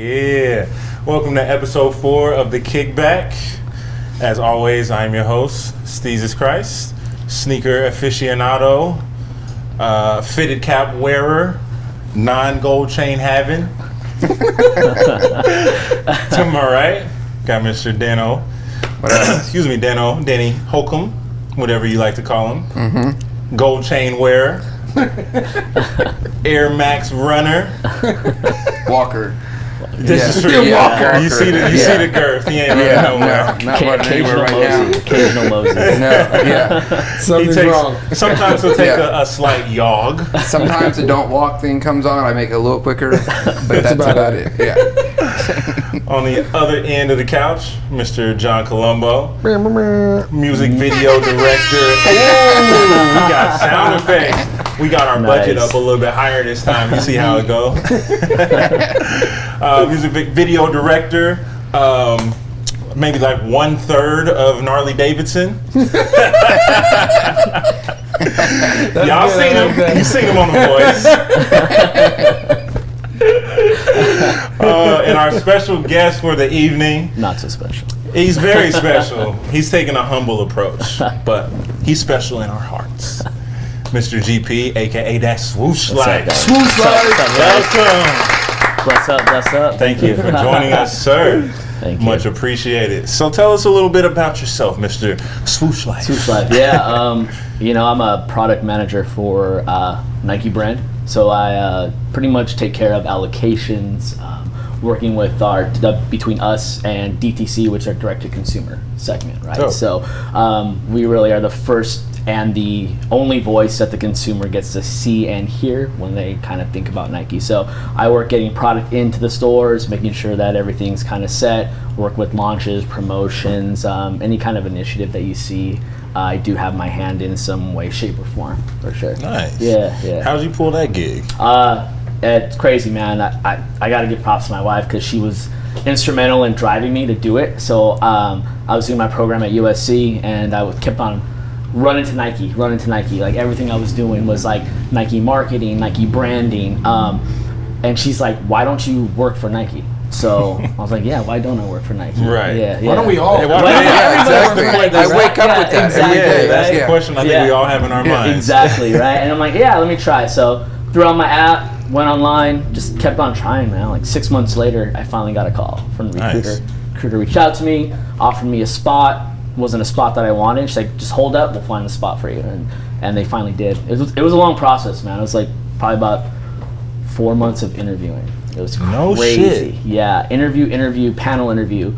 Yeah. Welcome to episode 4 of the Kickback. As always, I'm your host, snkrINC, sneaker aficionado, fitted cap wearer, non-gold chain having. To my right, got Mr. Denny Holcomb, whatever you like to call him. Mm-hmm. Gold chain wearer, Air Max runner, Walker. This is true. Walker. You see the girth. He ain't running nowhere. No, not running anywhere right now. Occasional Moses. Something's wrong. Sometimes he'll take a slight jog. Sometimes the don't walk thing comes on. I make it a little quicker, but that's about it. Yeah. On the other end of the couch, Mr. John Colombo, music video director. Ooh, we got sound effects. We got our budget up a little bit higher this time. You see how it goes. Music video director, maybe like 1/3 of Gnarly Davidson. Y'all seen him. You've seen him on The Voice. And our special guest for the evening. Not so special. He's very special. He's taking a humble approach, but he's special in our hearts. Mr. GP, a.k.a. that swoosh life. Swoosh life. Welcome. Bless up. Thank you for joining us, sir. Thank you. Much appreciated. So tell us a little bit about yourself, Mr. Swoosh Life. Swoosh Life, yeah. I'm a product manager for Nike brand. So I pretty much take care of allocations, working with between us and DTC, which are direct-to-consumer segment, right? Oh. So we really are the first and the only voice that the consumer gets to see and hear when they kind of think about Nike. So I work getting product into the stores, making sure that everything's kind of set, work with launches, promotions, any kind of initiative that you see. I do have my hand in some way, shape, or form, for sure. Nice. Yeah. How'd you pull that gig? It's crazy, man. I got to give props to my wife because she was instrumental in driving me to do it. So I was doing my program at USC, and I kept on running to Nike. Like everything I was doing was like Nike marketing, Nike branding. And she's like, "Why don't you work for Nike?" So I was like, "Yeah, why don't I work for Nike?" Right. Yeah. Why don't we all? Exactly. I wake up with that every day. That's the question I think we all have in our minds. Exactly, right? And I'm like, yeah, let me try. So threw on my app, went online, just kept on trying, man. Like 6 months later, I finally got a call from the recruiter. Nice. Recruiter reached out to me, offered me a spot. Wasn't a spot that I wanted. She's like, just hold up, we'll find the spot for you. And they finally did. It was a long process, man. It was like probably about 4 months of interviewing. It was crazy. No shit. Yeah, interview, panel interview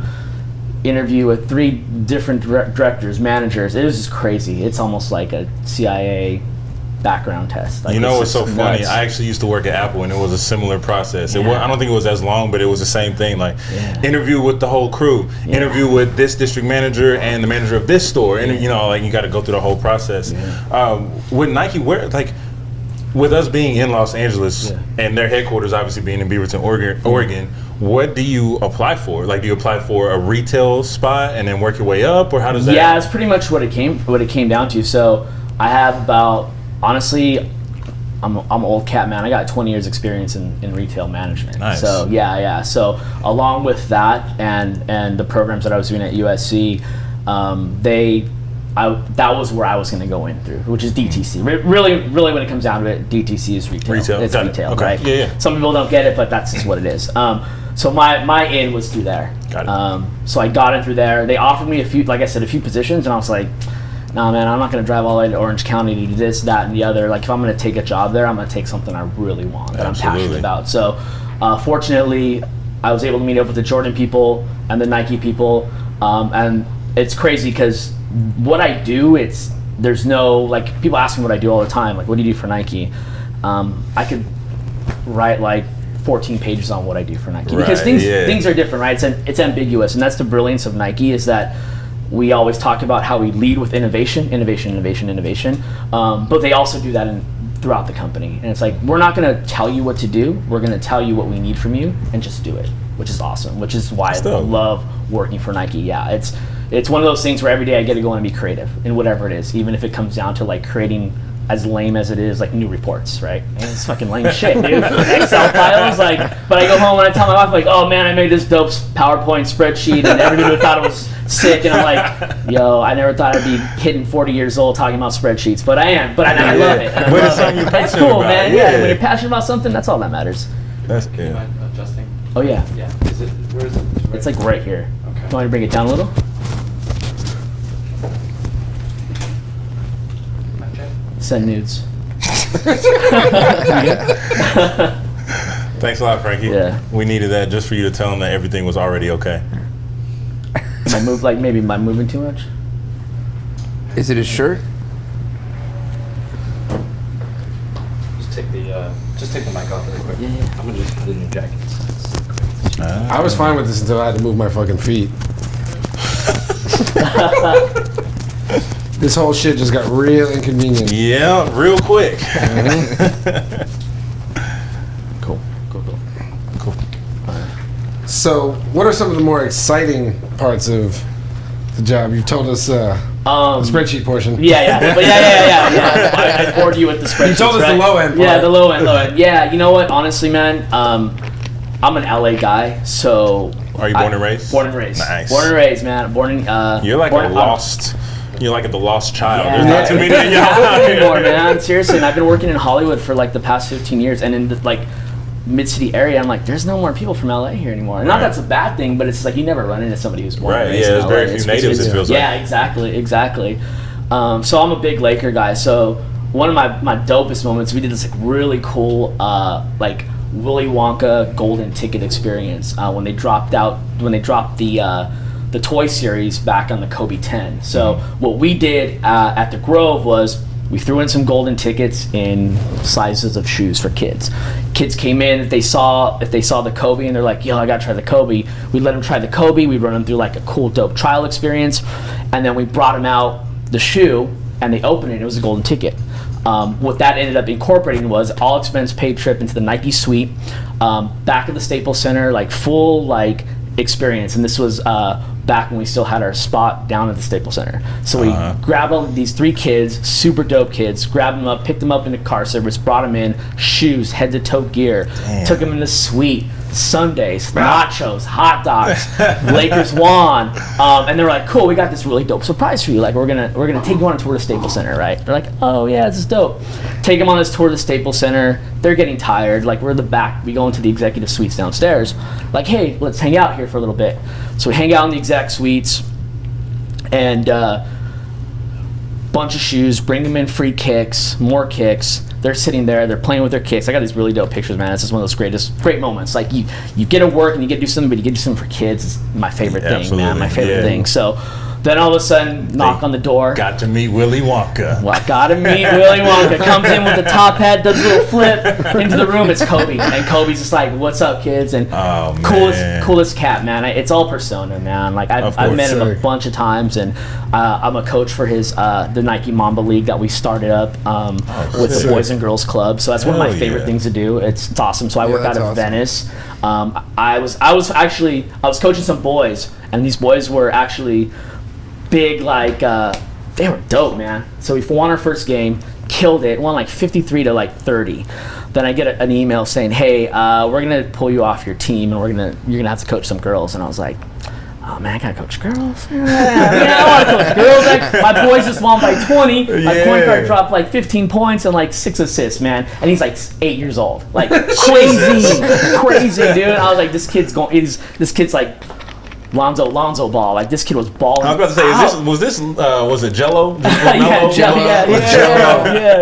with 3 different directors, managers. It was just crazy. It's almost like a CIA background test. Like, You know what's so nuts. funny? I actually used to work at Apple, and it was a similar process. I don't think it was as long, but it was the same thing. Like interview with the whole crew, interview with this district manager and the manager of this store, and you know, like you got to go through the whole process. With Nike, with us being in Los Angeles and their headquarters obviously being in Beaverton, Oregon, what do you apply for? Like, do you apply for a retail spot and then work your way up, or how does that? Yeah, it's pretty much what it came down to. So I have honestly, I'm an old cat, man. I got 20 years experience in retail management. Nice. So yeah. So along with that and the programs that I was doing at USC, that was where I was going to go in through, which is DTC. Really, when it comes down to it, DTC is retail. It's retail, okay. right? Yeah. Some Some people don't get it, but that's just what it is. So my in was through there. Got it. So I got in through there. They offered me a few positions, and I was like, nah, man, I'm not going to drive all the way to Orange County to do this, that, and the other. Like, if I'm going to take a job there, I'm going to take something I really want, that I'm passionate about. So, fortunately, I was able to meet up with the Jordan people and the Nike people. And it's crazy because what I do, there's no, like, people ask me what I do all the time. Like, what do you do for Nike? I could write, like, 14 pages on what I do for Nike. Because things are different, right? It's ambiguous. And that's the brilliance of Nike, is that we always talk about how we lead with innovation. But they also do that throughout the company. And it's like, we're not going to tell you what to do. We're going to tell you what we need from you and just do it, which is awesome, which is why I love working for Nike. Yeah, it's one of those things where every day I get to go and be creative in whatever it is, even if it comes down to like creating as lame as it is, like new reports, right? And it's fucking lame shit, dude. Excel files, like. But I go home and I tell my wife, like, oh man, I made this dope PowerPoint spreadsheet, and everybody thought it was sick. And I'm like, yo, I never thought I'd be hitting 40 years old talking about spreadsheets, but I am. But I love it. But it's something you're That's passionate cool, about. man. Yeah. When you're passionate about something, that's all that matters. That's Do you mind adjusting? Oh yeah. Yeah. Is it? Where is it? It's like right here. Okay. You want me to bring it down a little? Mic check. Send nudes. Thanks a lot, Frankie. Yeah. We needed that just for you to tell them that everything was already okay. Am I moving too much? Is it his shirt? Just take the mic off really quick. Yeah. I'm gonna just put it in your jacket. I was fine with this until I had to move my fucking feet. This whole shit just got real inconvenient. Yeah, real quick. Cool. Cool. So, what are some of the more exciting parts of the job? You've told us the spreadsheet portion. Yeah. But yeah. I bored you with the spreadsheets. You told us the low end part. Yeah, the low end. Yeah, you know what? Honestly, man, I'm an LA guy, so. Are you born and raised? Born and raised. Nice. Born and raised, man. You're like a lost. You're like the lost child. Yeah. There's not too many of you Not out here. anymore, man. Seriously, and I've been working in Hollywood for like the past 15 years, and in the, like mid-city area, I'm like, there's no more people from LA here anymore. And not that's a bad thing, but it's like you never run into somebody who's born and raised in there's LA. very few natives, it feels like. Yeah, exactly. So I'm a big Laker guy. So one of my dopest moments, we did this like really cool like Willy Wonka golden ticket experience when they dropped the Toy Series back on the Kobe 10. So what we did at the Grove was we threw in some golden tickets in sizes of shoes for kids. Kids came in, if they saw the Kobe and they're like, yo, I gotta try the Kobe. We'd let them try the Kobe, we'd run them through like a cool dope trial experience, and then we brought them out the shoe and they opened it, it was a golden ticket. What that ended up incorporating was all expense paid trip into the Nike suite, back at the Staples Center, like full like experience. And this was back when we still had our spot down at the Staples Center. So we grabbed these 3 kids, super dope kids, grabbed them up, picked them up into car service, brought them in, shoes, head to toe gear, took them in the suite, sundaes, nachos, hot dogs, Lakers won, and they were like, cool, we got this really dope surprise for you. Like we're gonna take you on a tour to Staples Center, right? They're like, oh yeah, this is dope. Take them on this tour to Staples Center. They're getting tired. Like we're in the back. We go into the executive suites downstairs. Like, hey, let's hang out here for a little bit. So we hang out in the exec suites, and bunch of shoes. Bring them in free kicks, more kicks. They're sitting there, they're playing with their kicks. I got these really dope pictures, man. It's just one of those great moments. Like you get to work and you get to do something, but you get to do something for kids. It's my favorite thing, Absolutely. man. My favorite thing. So then all of a sudden, knock on the door. Got to meet Willy Wonka. Well, I gotta meet Willy Wonka. Comes in with the top hat, does a little flip into the room. It's Kobe, and Kobe's just like, "What's up, kids?" And coolest cat, man. It's all persona, man. Like I've met him a bunch of times, and I'm a coach for his the Nike Mamba League that we started up with the Boys and Girls Club. So that's one of my favorite things to do. It's awesome. So I work out of Venice. I was coaching some boys, and these boys were actually big, like they were dope, man. So we won our first game, killed it, won like 53 to like 30. Then I get an email saying, hey, we're gonna pull you off your team and you're gonna have to coach some girls. And I was like, oh man, I gotta coach girls. I want to coach girls. Like, my boys just won by 20. My point guard dropped like 15 points and like 6 assists, man. And he's like 8 years old, like crazy, dude. I was like, this kid's like Lonzo Ball. Like this kid was balling. I was about to say, was it Jello?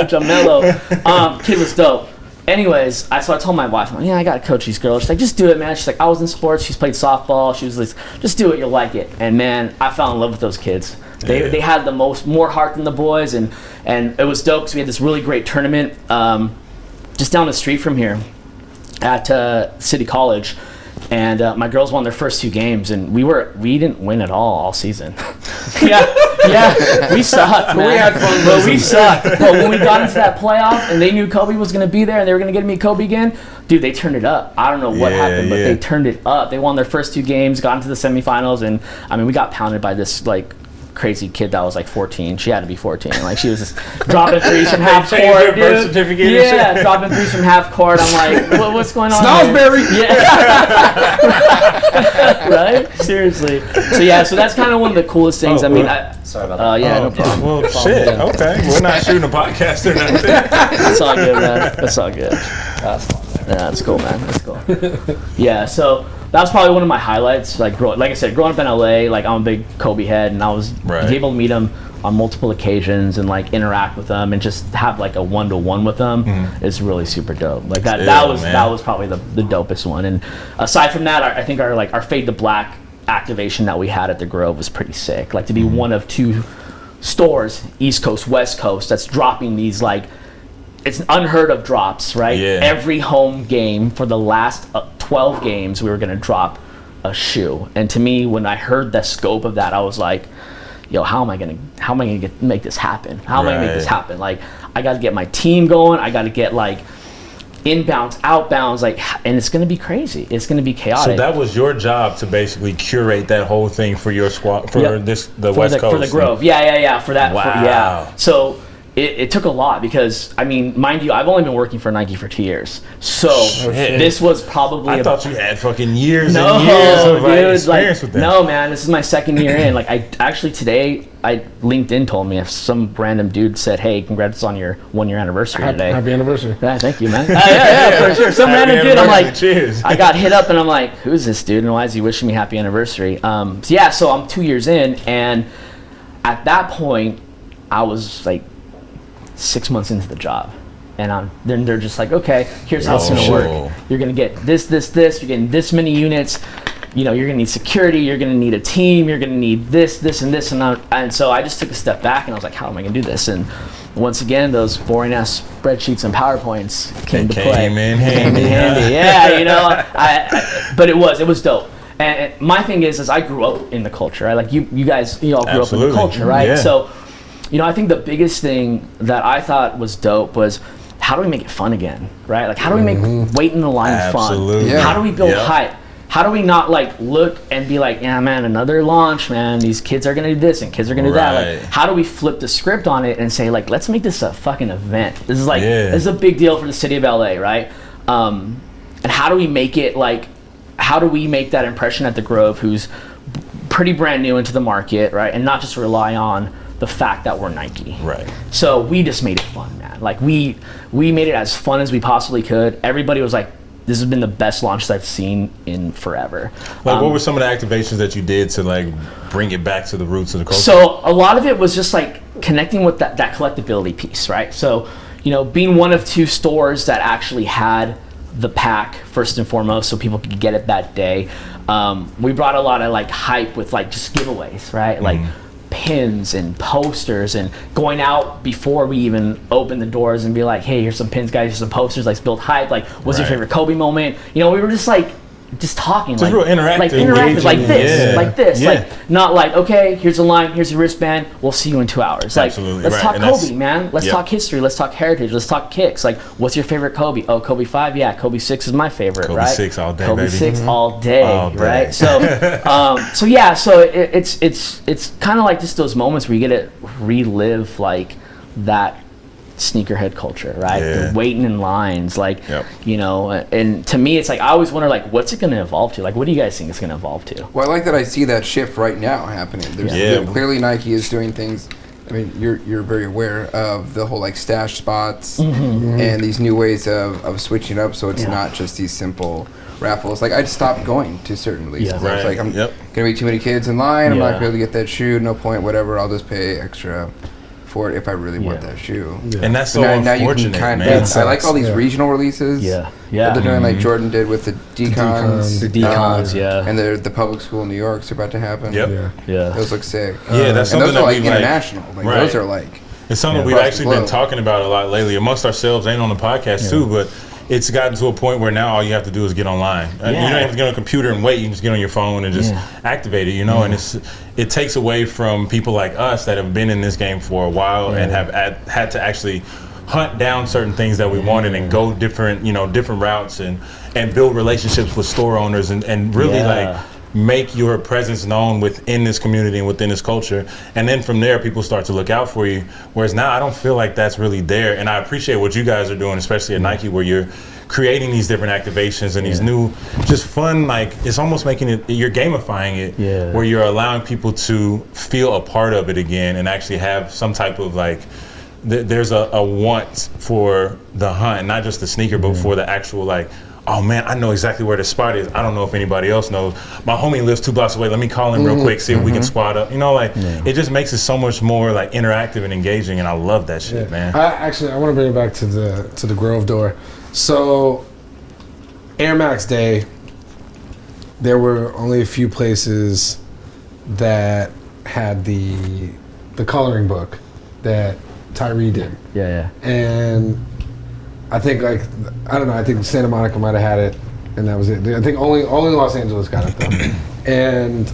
Jamello. Kid was dope. Anyways, so I told my wife, I'm like, I gotta coach these girls. She's like, just do it, man. She's like, I was in sports. She's played softball. She was like, just do it, you'll like it. And man, I fell in love with those kids. They had more heart than the boys, and it was dope because we had this really great tournament just down the street from here at City College. And my girls won their first 2 games, and we didn't win at all season. We sucked, man. We had fun, but we sucked. But when we got into that playoff, and they knew Kobe was going to be there, and they were going to get to meet Kobe again, dude, they turned it up. I don't know what happened, but they turned it up. They won their first 2 games, got into the semifinals, and I mean, we got pounded by this like crazy kid that was like 14. She had to be 14. Like she was just dropping threes from half changed court, her birth certificate and Yeah, shit. dropping threes from half court. I'm like, what's going on? Salisbury. Yeah. Right? Seriously. So that's kind of one of the coolest things. Sorry about that. Yeah, no problem. Well, shit. Okay, we're not shooting a podcast or nothing. It's all good, man. It's all good. That's fine. Yeah, that's cool, man. That's cool. Yeah, so that was probably one of my highlights. Like I said, growing up in LA, like I'm a big Kobe head, and I was able to meet him on multiple occasions and like interact with them and just have like a one-to-one with them is really super dope. Like that was probably the dopest one. And aside from that, I think our Fade to Black activation that we had at the Grove was pretty sick. Like to be one of 2 stores, East Coast, West Coast, that's dropping these like, it's unheard of drops, right? Yeah. Every home game for the last 12 games, we were gonna drop a shoe. And to me, when I heard the scope of that, I was like, yo, how am I gonna make this happen? How am I gonna make this happen? Like, I gotta get my team going. I gotta get like inbounds, outbounds, like, and it's gonna be crazy. It's gonna be chaotic. So that was your job to basically curate that whole thing for your squad, for the West Coast. For the Grove. Yeah. For that. Wow. So it took a lot because, I mean, mind you, I've only been working for Nike for 2 years. So this was probably... I thought you had fucking years and years of experience with them. No, man, this is my second year in. Like, I actually today, LinkedIn told me if some random dude said, hey, congrats on your 1-year anniversary today. Happy anniversary. Yeah, thank you, man. Yeah, for sure. Some random dude, I'm like, cheers. I got hit up and I'm like, who's this dude and why is he wishing me happy anniversary? So I'm 2 years in, and at that point, I was like 6 months into the job. And then they're just like, okay, here's how it's going to work. You're going to get this. You're getting this many units. You know, you're going to need security. You're going to need a team. You're going to need this, and this. And so I just took a step back and I was like, how am I going to do this? And once again, those boring ass spreadsheets and PowerPoints came to play. Came in handy. Yeah, you know, but it was dope. And my thing is I grew up in the culture, right? Like you guys, you all grew up in the culture, right? Yeah. So, you know, I think the biggest thing that I thought was dope was, how do we make it fun again, right? Like, how do we make waiting in the line fun? Yeah. How do we build hype? How do we not like look and be like, yeah, man, another launch, man. These kids are gonna do this and kids are gonna do that. Like, how do we flip the script on it and say, like, let's make this a fucking event? This is like, this is a big deal for the city of LA, right? And how do we make it like? How do we make that impression at the Grove, who's pretty brand new into the market, right? And not just rely on the fact that we're Nike. Right. So we just made it fun, man. Like we made it as fun as we possibly could. Everybody was like, this has been the best launch I've seen in forever. Like, what were some of the activations that you did to like bring it back to the roots of the culture? So a lot of it was just like connecting with that collectability piece, right? So, you know, being one of 2 stores that actually had the pack first and foremost, so people could get it that day. We brought a lot of like hype with like just giveaways, right? Like pins and posters, and going out before we even open the doors and be like, hey, here's some pins, guys, here's some posters, like build hype, like what's your favorite Kobe moment? You know, we were just like talking, just like real interactive, like this, like not like, okay, here's a line, here's a wristband, we'll see you in 2 hours. Like, let's talk Kobe, man. Let's talk history. Let's talk heritage. Let's talk kicks. Like, what's your favorite Kobe? Oh, Kobe 5. Yeah, Kobe 6 is my favorite. Kobe right? 6 all day, Kobe baby. 6 all day, right? So, it's kind of like just those moments where you get to relive like that sneakerhead culture, right? The waiting in lines, like, you know, and to me, it's like, I always wonder, like, what's it going to evolve to? Like, what do you guys think it's going to evolve to? Well, I like that I see that shift right now happening. Clearly Nike is doing things. I mean, you're very aware of the whole like stash spots and these new ways of switching up, so it's not just these simple raffles. Like, I'd stopped going to certain releases. I was like, I'm gonna be too many kids in line. I'm not gonna be able to get that shoe. No point. Whatever. I'll just pay extra for it if I really want that shoe. And that's so unfortunate, man. I like all these regional releases. That they're doing, like Jordan did with the decons. The decons, and the public school in New York's about to happen. Those look sick. That's and something those are like international. Like those are like. It's something we've actually been talking about a lot lately amongst ourselves and on the podcast too, but it's gotten to a point where now all you have to do is get online. You don't have to get on a computer and wait. You can just get on your phone and just activate it, you know? And it takes away from people like us that have been in this game for a while and have had to actually hunt down certain things that we wanted and go different routes and build relationships with store owners and really like make your presence known within this community and within this culture, and then from there people start to look out for you. Whereas now I don't feel like that's really there, and I appreciate what you guys are doing, especially at Nike, where you're creating these different activations and these new, just fun, like it's almost making it, you're gamifying it, where you're allowing people to feel a part of it again and actually have some type of like, there's a want for the hunt, not just the sneaker, but for the actual like, oh man, I know exactly where the spot is. I don't know if anybody else knows. My homie lives 2 blocks away. Let me call him real quick, see if we can squat up. You know, like it just makes it so much more like interactive and engaging, and I love that shit, man. I want to bring it back to the Grove door. So, Air Max Day, there were only a few places that had the coloring book that Tyree did. And I think I think Santa Monica might have had it, and that was it. I think only Los Angeles got it though. And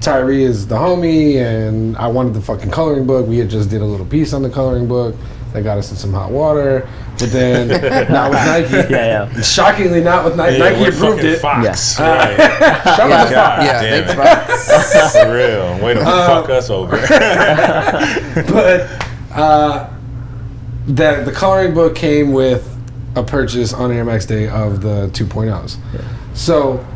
Tyree is the homie, and I wanted the fucking coloring book. We had just did a little piece on the coloring book. They got us in some hot water, but then not with Nike. Shockingly, not with Nike. Nike approved it. Fox. Shut up, Fox. Thanks, Fox. For real. Way to fuck us over. But the coloring book came with a purchase on Air Max Day of the 2.0s. So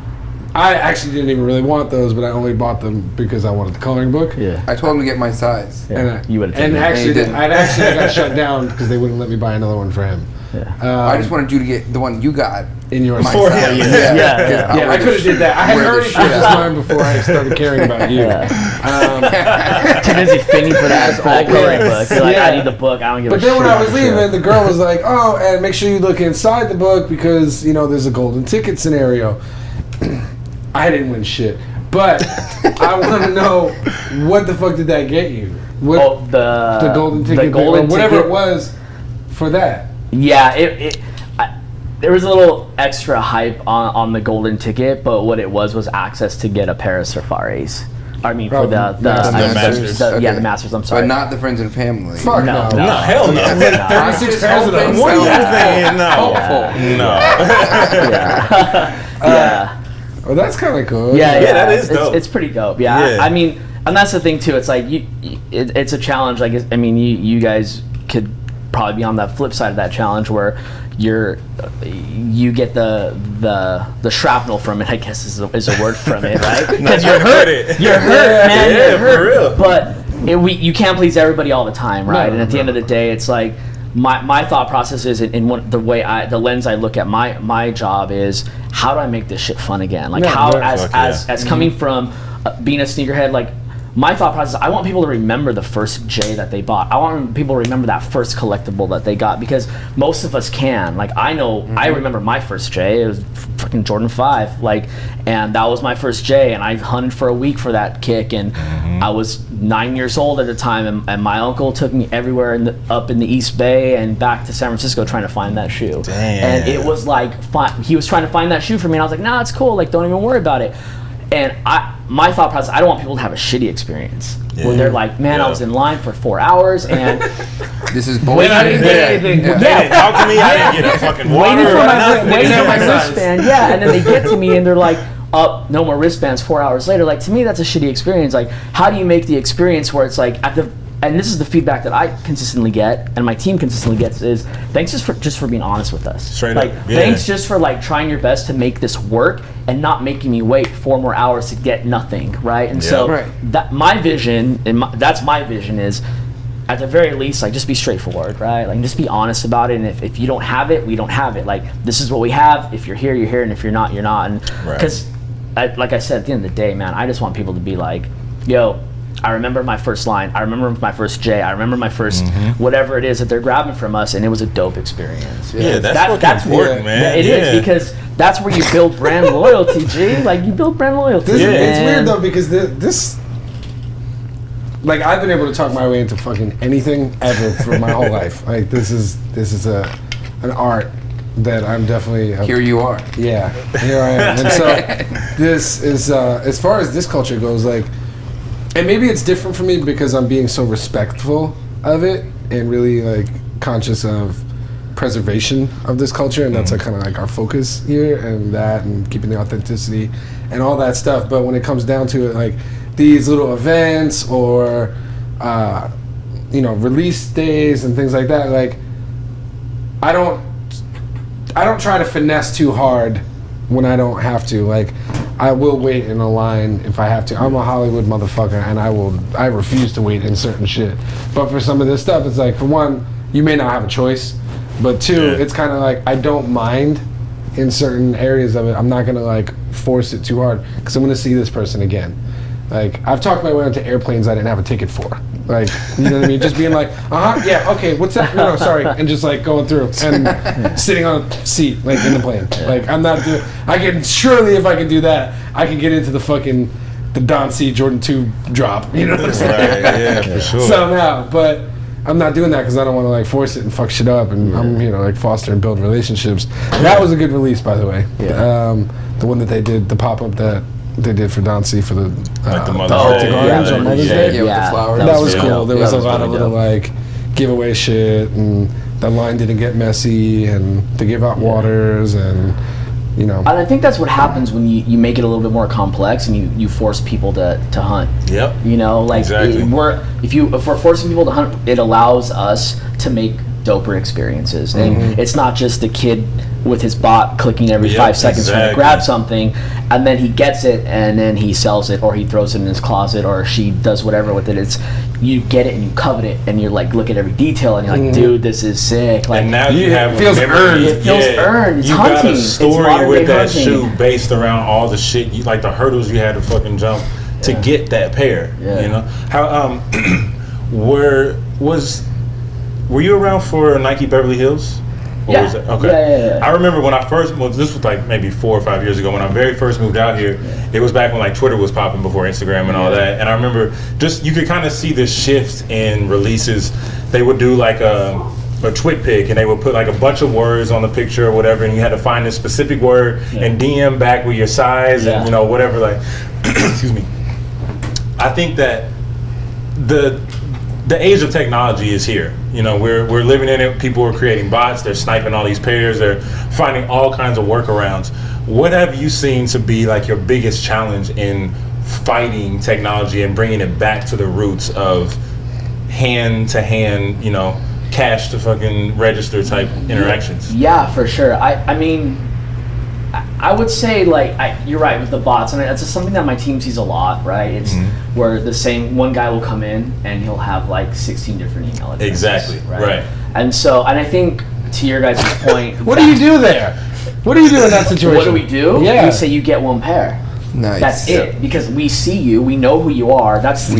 I actually didn't even really want those, but I only bought them because I wanted the coloring book. I told him to get my size. And actually I got shut down because they wouldn't let me buy another one for him. I just wanted you to get the one you got in your for him. I could have did that. I had already purchased mine before I started caring about you. Too busy thinking for that coloring book. You're like, I need the book. I don't give a shit. But then when I was leaving, the girl was like, "Oh, and make sure you look inside the book because there's a golden ticket scenario." I didn't win shit, but I want to know what the fuck did that get you? The golden ticket, or whatever it was for that. Yeah, there was a little extra hype on the golden ticket, but what it was access to get a pair of Safaris. I mean, for the Masters. The Masters. I'm sorry, but not the friends and family. Fuck no, hell no. 36 pairs of them. What are you thinking? No. Yeah. Oh, that's kind of cool. Yeah, that is dope. It's pretty dope. Yeah. I mean, and that's the thing too. It's like it's a challenge. Like, I mean, you guys could probably be on that flip side of that challenge where you get the shrapnel from it, I guess is a word from it, right? Because you're hurt. You're hurt, man. Yeah, you're hurt. for real. But you can't please everybody all the time, right? And at the end of the day, it's like my thought process is the lens I look at my job is, how do I make this shit fun again? Like as coming from being a sneakerhead, like my thought process, I want people to remember the first J that they bought. I want people to remember that first collectible that they got, because most of us can. Like, I know, I remember my first J. It was fucking Jordan 5. Like, and that was my first J, and I hunted for a week for that kick, and I was 9 years old at the time, and my uncle took me everywhere up in the East Bay and back to San Francisco trying to find that shoe. Damn. And it was like, he was trying to find that shoe for me, and I was like, nah, it's cool. Like, don't even worry about it. And my thought process, I don't want people to have a shitty experience where they're like, man, I was in line for 4 hours and this is bullshit. I didn't get anything. They didn't talk to me. I didn't get a fucking water. Waiting for my wristband. Yeah, and then they get to me and they're like, oh, no more wristbands 4 hours later. Like, to me, that's a shitty experience. Like, how do you make the experience where it's like and this is the feedback that I consistently get, and my team consistently gets, is thanks just for being honest with us. Straight like, up. Thanks just for like trying your best to make this work and not making me wait 4 more hours to get nothing, right? And so that's my vision is, at the very least, like, just be straightforward, right? Like, just be honest about it. And if you don't have it, we don't have it. Like, this is what we have. If you're here, you're here, and if you're not, you're not. And because, like I said, at the end of the day, man, I just want people to be like, yo, I remember my first line. I remember my first J. I remember my first whatever it is that they're grabbing from us, and it was a dope experience. Yeah, that's important, man. Yeah, it is, because that's where you build brand loyalty, G. Like, you build brand loyalty. It's weird though, because this, like, I've been able to talk my way into fucking anything ever for my whole life. Like, this is an art that I'm definitely here you are. Yeah, here I am. And so this is as far as this culture goes, like. And maybe it's different for me because I'm being so respectful of it and really, like, conscious of preservation of this culture, and that's kind of like our focus here, and keeping the authenticity and all that stuff. But when it comes down to it, like these little events or release days and things like that, like I don't try to finesse too hard when I don't have to. Like, I will wait in a line if I have to. I'm a Hollywood motherfucker, and I refuse to wait in certain shit. But for some of this stuff, it's like, for one, you may not have a choice, but two, it's kind of like, I don't mind in certain areas of it. I'm not gonna like force it too hard because I'm gonna see this person again. Like, I've talked my way onto airplanes I didn't have a ticket for. Like, you know what I mean? Just being like, yeah, okay, what's that? No, sorry. And just like going through and sitting on a seat, like in the plane. Like, I'm not doing, surely if I can do that, I can get into the Don C. Jordan 2 drop. You know what I'm saying? Right, yeah, for sure. Somehow. But I'm not doing that because I don't want to like force it and fuck shit up. And I'm, like foster and build relationships. That was a good release, by the way. Yeah. The one that they did, the pop-up that they did for Don C for the Arctic Orange on Mother's Day. With the flowers. That was cool. There was a lot of really little like giveaway shit, and the line didn't get messy, and to give out waters, and And I think that's what happens when you make it a little bit more complex and you force people to hunt. Yep. Exactly. If we're forcing people to hunt, it allows us to make doper experiences, and it's not just the kid with his bot clicking every 5 seconds trying to grab something, and then he gets it and then he sells it, or he throws it in his closet, or she does whatever with it. It's, you get it and you covet it, and you're like, look at every detail, and you're like, dude, this is sick. Like, and now you have it feels earned. It feels earned. It's you hunting. got a story with that hunting. shoe based around all the shit, like the hurdles you had to fucking jump to get that pair. Yeah. How were you around for Nike Beverly Hills? Or was it? Okay. Yeah. I remember when I first moved, this was like maybe 4 or 5 years ago, when I very first moved out here. It was back when like Twitter was popping before Instagram and all that. And I remember you could kind of see the shift in releases. They would do like a twit pic, and they would put like a bunch of words on the picture or whatever, and you had to find a specific word and DM back with your size and whatever. Like, excuse me. I think that the age of technology is here. We're living in it. People are creating bots. They're sniping all these pairs. They're finding all kinds of workarounds. What have you seen to be like your biggest challenge in fighting technology and bringing it back to the roots of hand to hand, cash to fucking register type interactions? Yeah, for sure. I mean, I would say, like, you're right with the bots, and that's just something that my team sees a lot, right? It's where the same one guy will come in and he'll have like 16 different email addresses. Exactly, right. And I think to your guys' point, what do you do there? What do you do in that situation? What do we do? Yeah, we say you get one pair. Nice. That's it, because we see you, we know who you are. That's the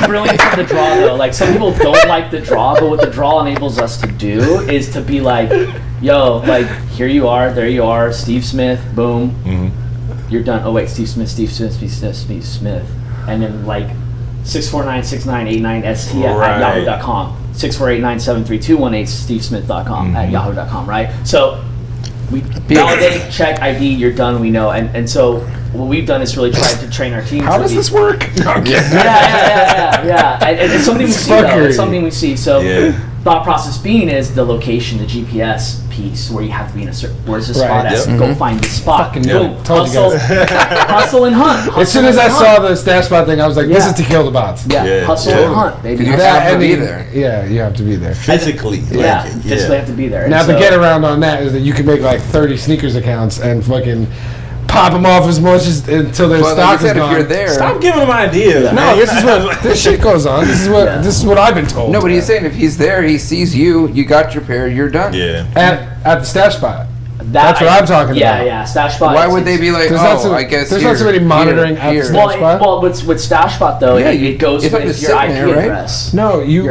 brilliance of the draw, though. Like, some people don't like the draw, but what the draw enables us to do is to be like, yo, like, here you are, there you are, Steve Smith, boom, you're done. Oh wait, Steve Smith, and then like 6496989st at yahoo.com, 648973218 stevesmith.com at yahoo.com, right? So we validate, check ID, you're done, we know. And so what we've done is really tried to train our team. How does this work? Yeah. And it's something we see, though. It's something we see. So thought process being is the location, the GPS piece, where you have to be in a certain, where's the spot at? Go find the spot. Boom. Hustle and hunt. As soon as I saw the stash spot thing, I was like, this is to kill the bots. Hustle and hunt, baby. You have to be there. Yeah, you have to be there. Physically. Physically have to be there. Now, the get around on that is that you can make like 30 sneakers accounts and fucking pop them off as much until their stock is gone. If you're there, stop giving them ideas. No, this is what this shit goes on. This is what I've been told. No, but he's saying if he's there, he sees you, you got your pair, you're done. Yeah. At the stash spot. That's what I'm talking about. Yeah, stash spot. Why would they be like, I guess there's not somebody monitoring at the stash spot? Well, with stash spot though, it goes with your IP address. No, you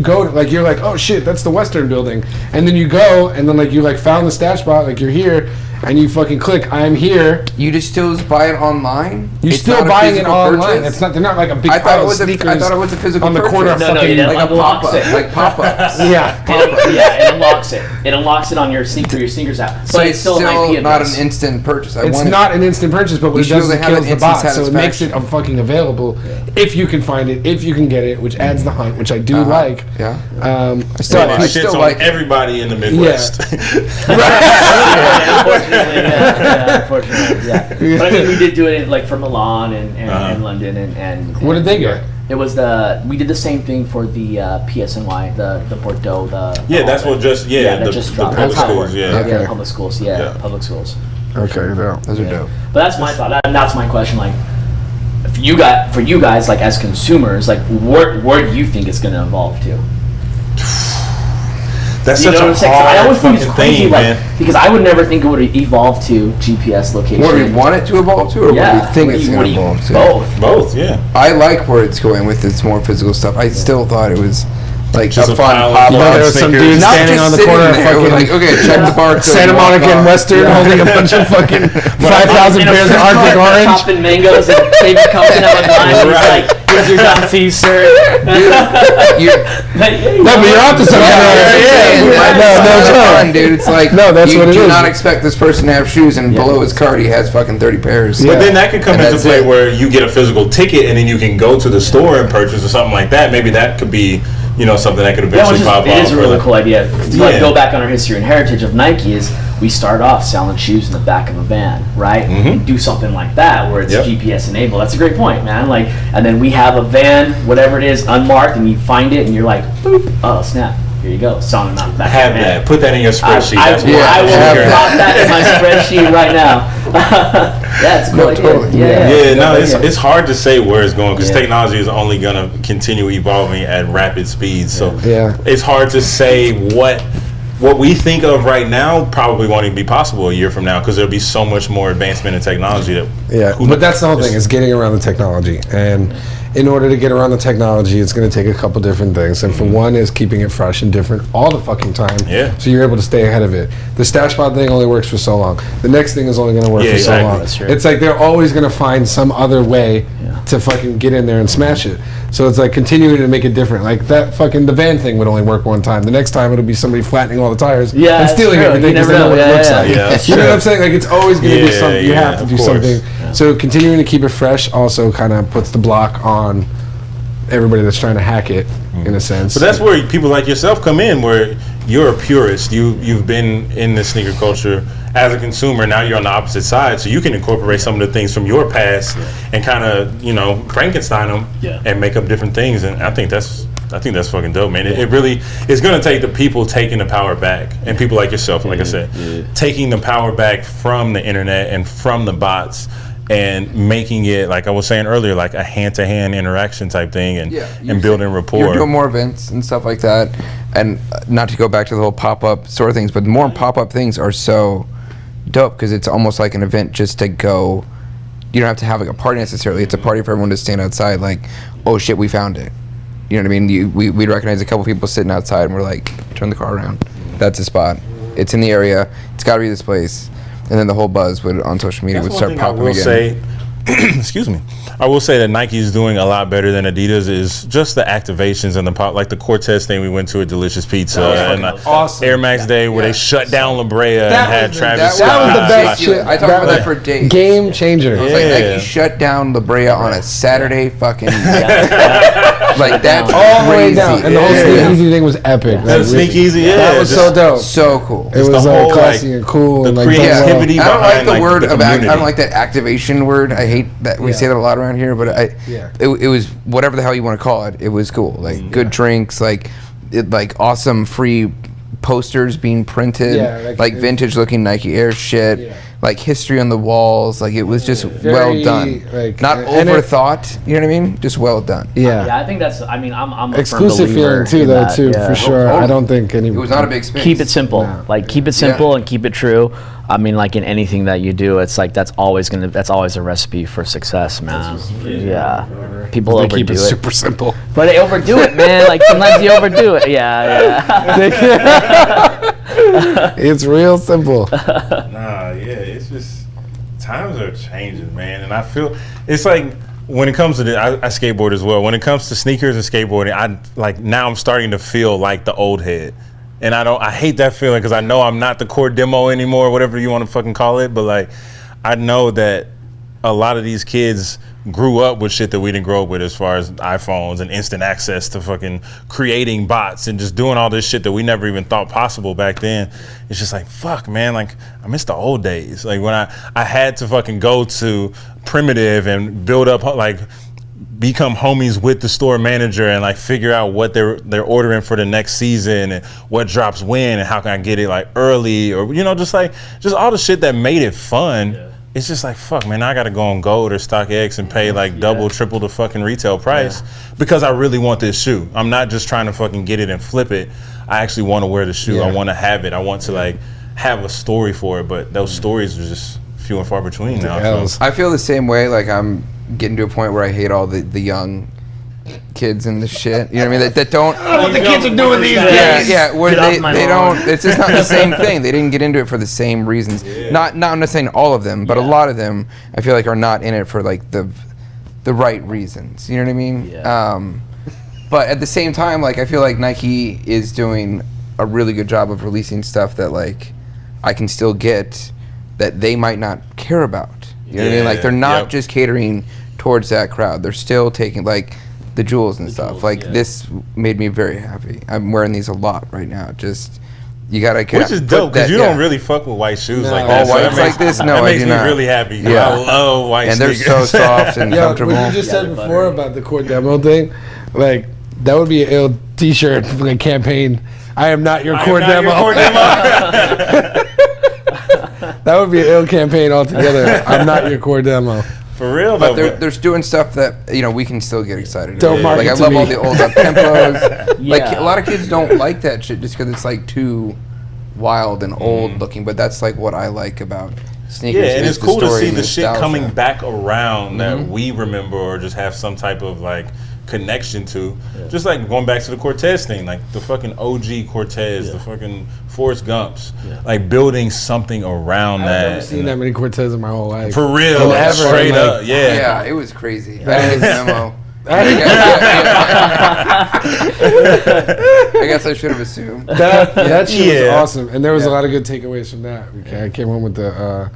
go like, you're like, oh shit, that's the Western building, and then you go and then like you like found the stash spot, like you're here, and you fucking click, I'm here. You just still buy it online? You're It's still not a buying it physical online. purchase? It's not. They're not like a big I thought pile it of was sneakers. I thought it was a physical on the purchase. corner of No, fucking. you didn't. like a Unlocks pop-up, it. like pop-ups. Yeah. It unlocks it. It unlocks it on your sneakers app. So But it's still an IP not address. an instant purchase. It's not an instant purchase, but what it You does should is have kills an the instant bot, so it makes it satisfaction. fucking available if you can find it, if you can get it, which adds the hunt, which I do like. Yeah. I still- still, And I it shits on like it. everybody in the Midwest. Unfortunately, yeah. But I mean, we did do it like for Milan and London and What did they get? It was we did the same thing for the PSNY, the Bordeaux, That's what just that just the dropped. public That's how it schools, worked. yeah. Okay. Public schools, public schools. Okay, no. Those are dope. But that's my thought, and that's my question. Like, for you guys, like as consumers, like where do you think it's going to evolve to? That's You such know a what I'm saying? 'Cause I hard always think it's fucking crazy, thing, like, man. because I would never think it would evolve to GPS location. What do we want it to evolve to, or Yeah. what do we think What do it's you- going to evolve to? Both. Both, yeah. I like where it's going with its more physical stuff. I still thought it was like Just a a fun pile of pop-up. You know, there was some Sneakers. dude Not standing just on the sitting corner of there, fucking like, okay, check the barcode. Santa walk Monica and off. Western holding a bunch of fucking 5,000 In a pairs of food Arctic court, Orange. chopping mangoes and David comes in out of line. He's Right. like, "Here's your John C, sir." You- No, but you're off to something. It's fun, dude. It's like No, that's you what it do is. not expect this person to have shoes, and below his cart he has fucking 30 pairs. Yeah. But then that could come And into that's play it. where you get a physical ticket and then you can go to the store and purchase or something like that. Maybe that could be, something that could Yeah, eventually pop off. it is a really cool idea. To like Yeah. go back on our history and heritage of Nike is we start off selling shoes in the back of a van, right? And do something like that where it's Yep. GPS enabled. That's a great point, man. Like, and then we have a van, whatever it is, unmarked, and you find it, and you're like, boop, oh snap, here you go, selling it out the back Have of the van. that. Put that in your spreadsheet. I That's will what I will I'm hearing. drop that in my spreadsheet right now. Yeah, it's a cool No, idea. totally. Yeah, no, Good idea. it's hard to say where it's going because Yeah. technology is only going to continue evolving at rapid speeds. So Yeah. it's hard to say what we think of right now probably won't even be possible a year from now because there'll be so much more advancement in technology that But that's the whole thing, is getting around the technology. And in order to get around the technology, it's going to take a couple different things. And for one is keeping it fresh and different all the fucking time. Yeah. So you're able to stay ahead of it. The stash bot thing only works for so long. The next thing is only going to work Yeah, for exactly. so long. That's true. It's like they're always going to find some other way to fucking get in there and smash it. So it's like continuing to make it different. Like that fucking, the van thing would only work one time. The next time it'll be somebody flattening all the tires Yeah, and that's stealing true. everything You because never they know what know. it looks Yeah, like. yeah. You know what I'm saying? Like it's always going to be Yeah, something. You yeah, have to of do course. something. So continuing to keep it fresh also kind of puts the block on everybody that's trying to hack it, in a sense. But that's where people like yourself come in, where you're a purist. You've been in the sneaker culture as a consumer. Now you're on the opposite side, so you can incorporate some of the things from your past and kind of Frankenstein them and make up different things. And I think that's fucking dope, man. It really is going to take the people taking the power back, and people like yourself, like I said, taking the power back from the internet and from the bots. And making it, like I was saying earlier, like a hand-to-hand interaction type thing, and building rapport. You're doing more events and stuff like that, and not to go back to the whole pop-up store things, but more pop-up things are so dope because it's almost like an event just to go. You don't have to have like a party necessarily. It's a party for everyone to stand outside, like, oh shit, we found it. You know what I mean? We recognize a couple people sitting outside, and we're like, turn the car around. That's a spot. It's in the area. It's got to be this place. And then the whole buzz would on social media would start popping again. Say, excuse me. I will say that Nike is doing a lot better than Adidas is just the activations and the pop, like the Cortez thing we went to at Delicious Pizza and awesome. Air Max Day where they shut down La Brea and That had was Travis that was the Scott. best Like, shit. I talked about that for days. Game changer. I was like, Yeah. Nike shut down La Brea on a Saturday fucking like that's All the way crazy. down. And the whole Yeah. sneakeasy thing was epic. The sneakeasy, yeah. That was so dope. So cool. It was the like whole, classy like, and cool the and like creativity. I don't like behind, the like, word the of I community. don't like that activation word. I hate that we say that a lot around here, but it was whatever the hell you want to call it. It was cool. Like good drinks, like awesome free posters being printed, like vintage looking Nike Air shit, like history on the walls. Like it was just well done. Like, not and overthought, you know what I mean? Just well done. Yeah, I think that's. I mean, I'm a exclusive firm believer feeling too, in though, that, too, yeah. for sure. I don't think any. It was not a big space. Keep it simple. Like keep it simple and keep it true. I mean, like in anything that you do, it's like that's always a recipe for success, man. Yeah, people They overdo keep it it, super simple. but they overdo it, man. Like sometimes you overdo it. Yeah. It's real simple. Nah, yeah. Times are changing, man, and I feel it's like when it comes to I skateboard as well. When it comes to sneakers and skateboarding, now I'm starting to feel like the old head, and I hate that feeling because I know I'm not the core demo anymore, whatever you want to fucking call it. But like, I know that a lot of these kids grew up with shit that we didn't grow up with, as far as iPhones and instant access to fucking creating bots and just doing all this shit that we never even thought possible back then. It's just like, fuck, man, like I miss the old days. Like when I had to fucking go to Primitive and build up, like become homies with the store manager and like figure out what they're ordering for the next season and what drops when and how can I get it like early, or just all the shit that made it fun. Yeah. It's just like, fuck, man, I got to go on Gold or StockX and pay like double, triple the fucking retail price because I really want this shoe. I'm not just trying to fucking get it and flip it. I actually want to wear the shoe. I want to have it. I want to like have a story for it, but those stories are just few and far between now. I feel the same way. Like I'm getting to a point where I hate all the young kids and the shit. You know what I mean? That don't. What the kids are doing these days. Yeah. Where they don't. It's just not the same thing. They didn't get into it for the same reasons. Yeah. Not I'm not saying all of them, but a lot of them I feel like are not in it for like the right reasons. You know what I mean? Yeah. But at the same time, like I feel like Nike is doing a really good job of releasing stuff that like I can still get that they might not care about. You know what I mean? Like they're not just catering towards that crowd. They're still taking like the jewels and stuff. This made me very happy. I'm wearing these a lot right now. Just you gotta which is dope because you don't really fuck with white shoes like that. All whites like this? No, that I makes do me not. really happy. Yeah, I love white and sneakers. They're so soft and comfortable. What you just said before about the core demo thing, like that would be an ill T-shirt for the campaign. I am not your core demo. That would be an ill campaign altogether. I'm not your core demo. For real, but they're doing stuff that we can still get excited about. Like I love all the old up tempos. Like a lot of kids don't like that shit just because it's like too wild and old looking. But that's like what I like about sneakers. Yeah, and it's cool to see the shit coming back around that we remember or just have some type of like connection to. Just like going back to the Cortez thing, like the fucking OG Cortez, the fucking Forrest Gumps, like building something around that. I've never seen that many Cortez in my whole life. For real, straight up, yeah, it was crazy. I didn't get the memo. I guess I should have assumed. That shit was awesome, and there was a lot of good takeaways from that. I came home with the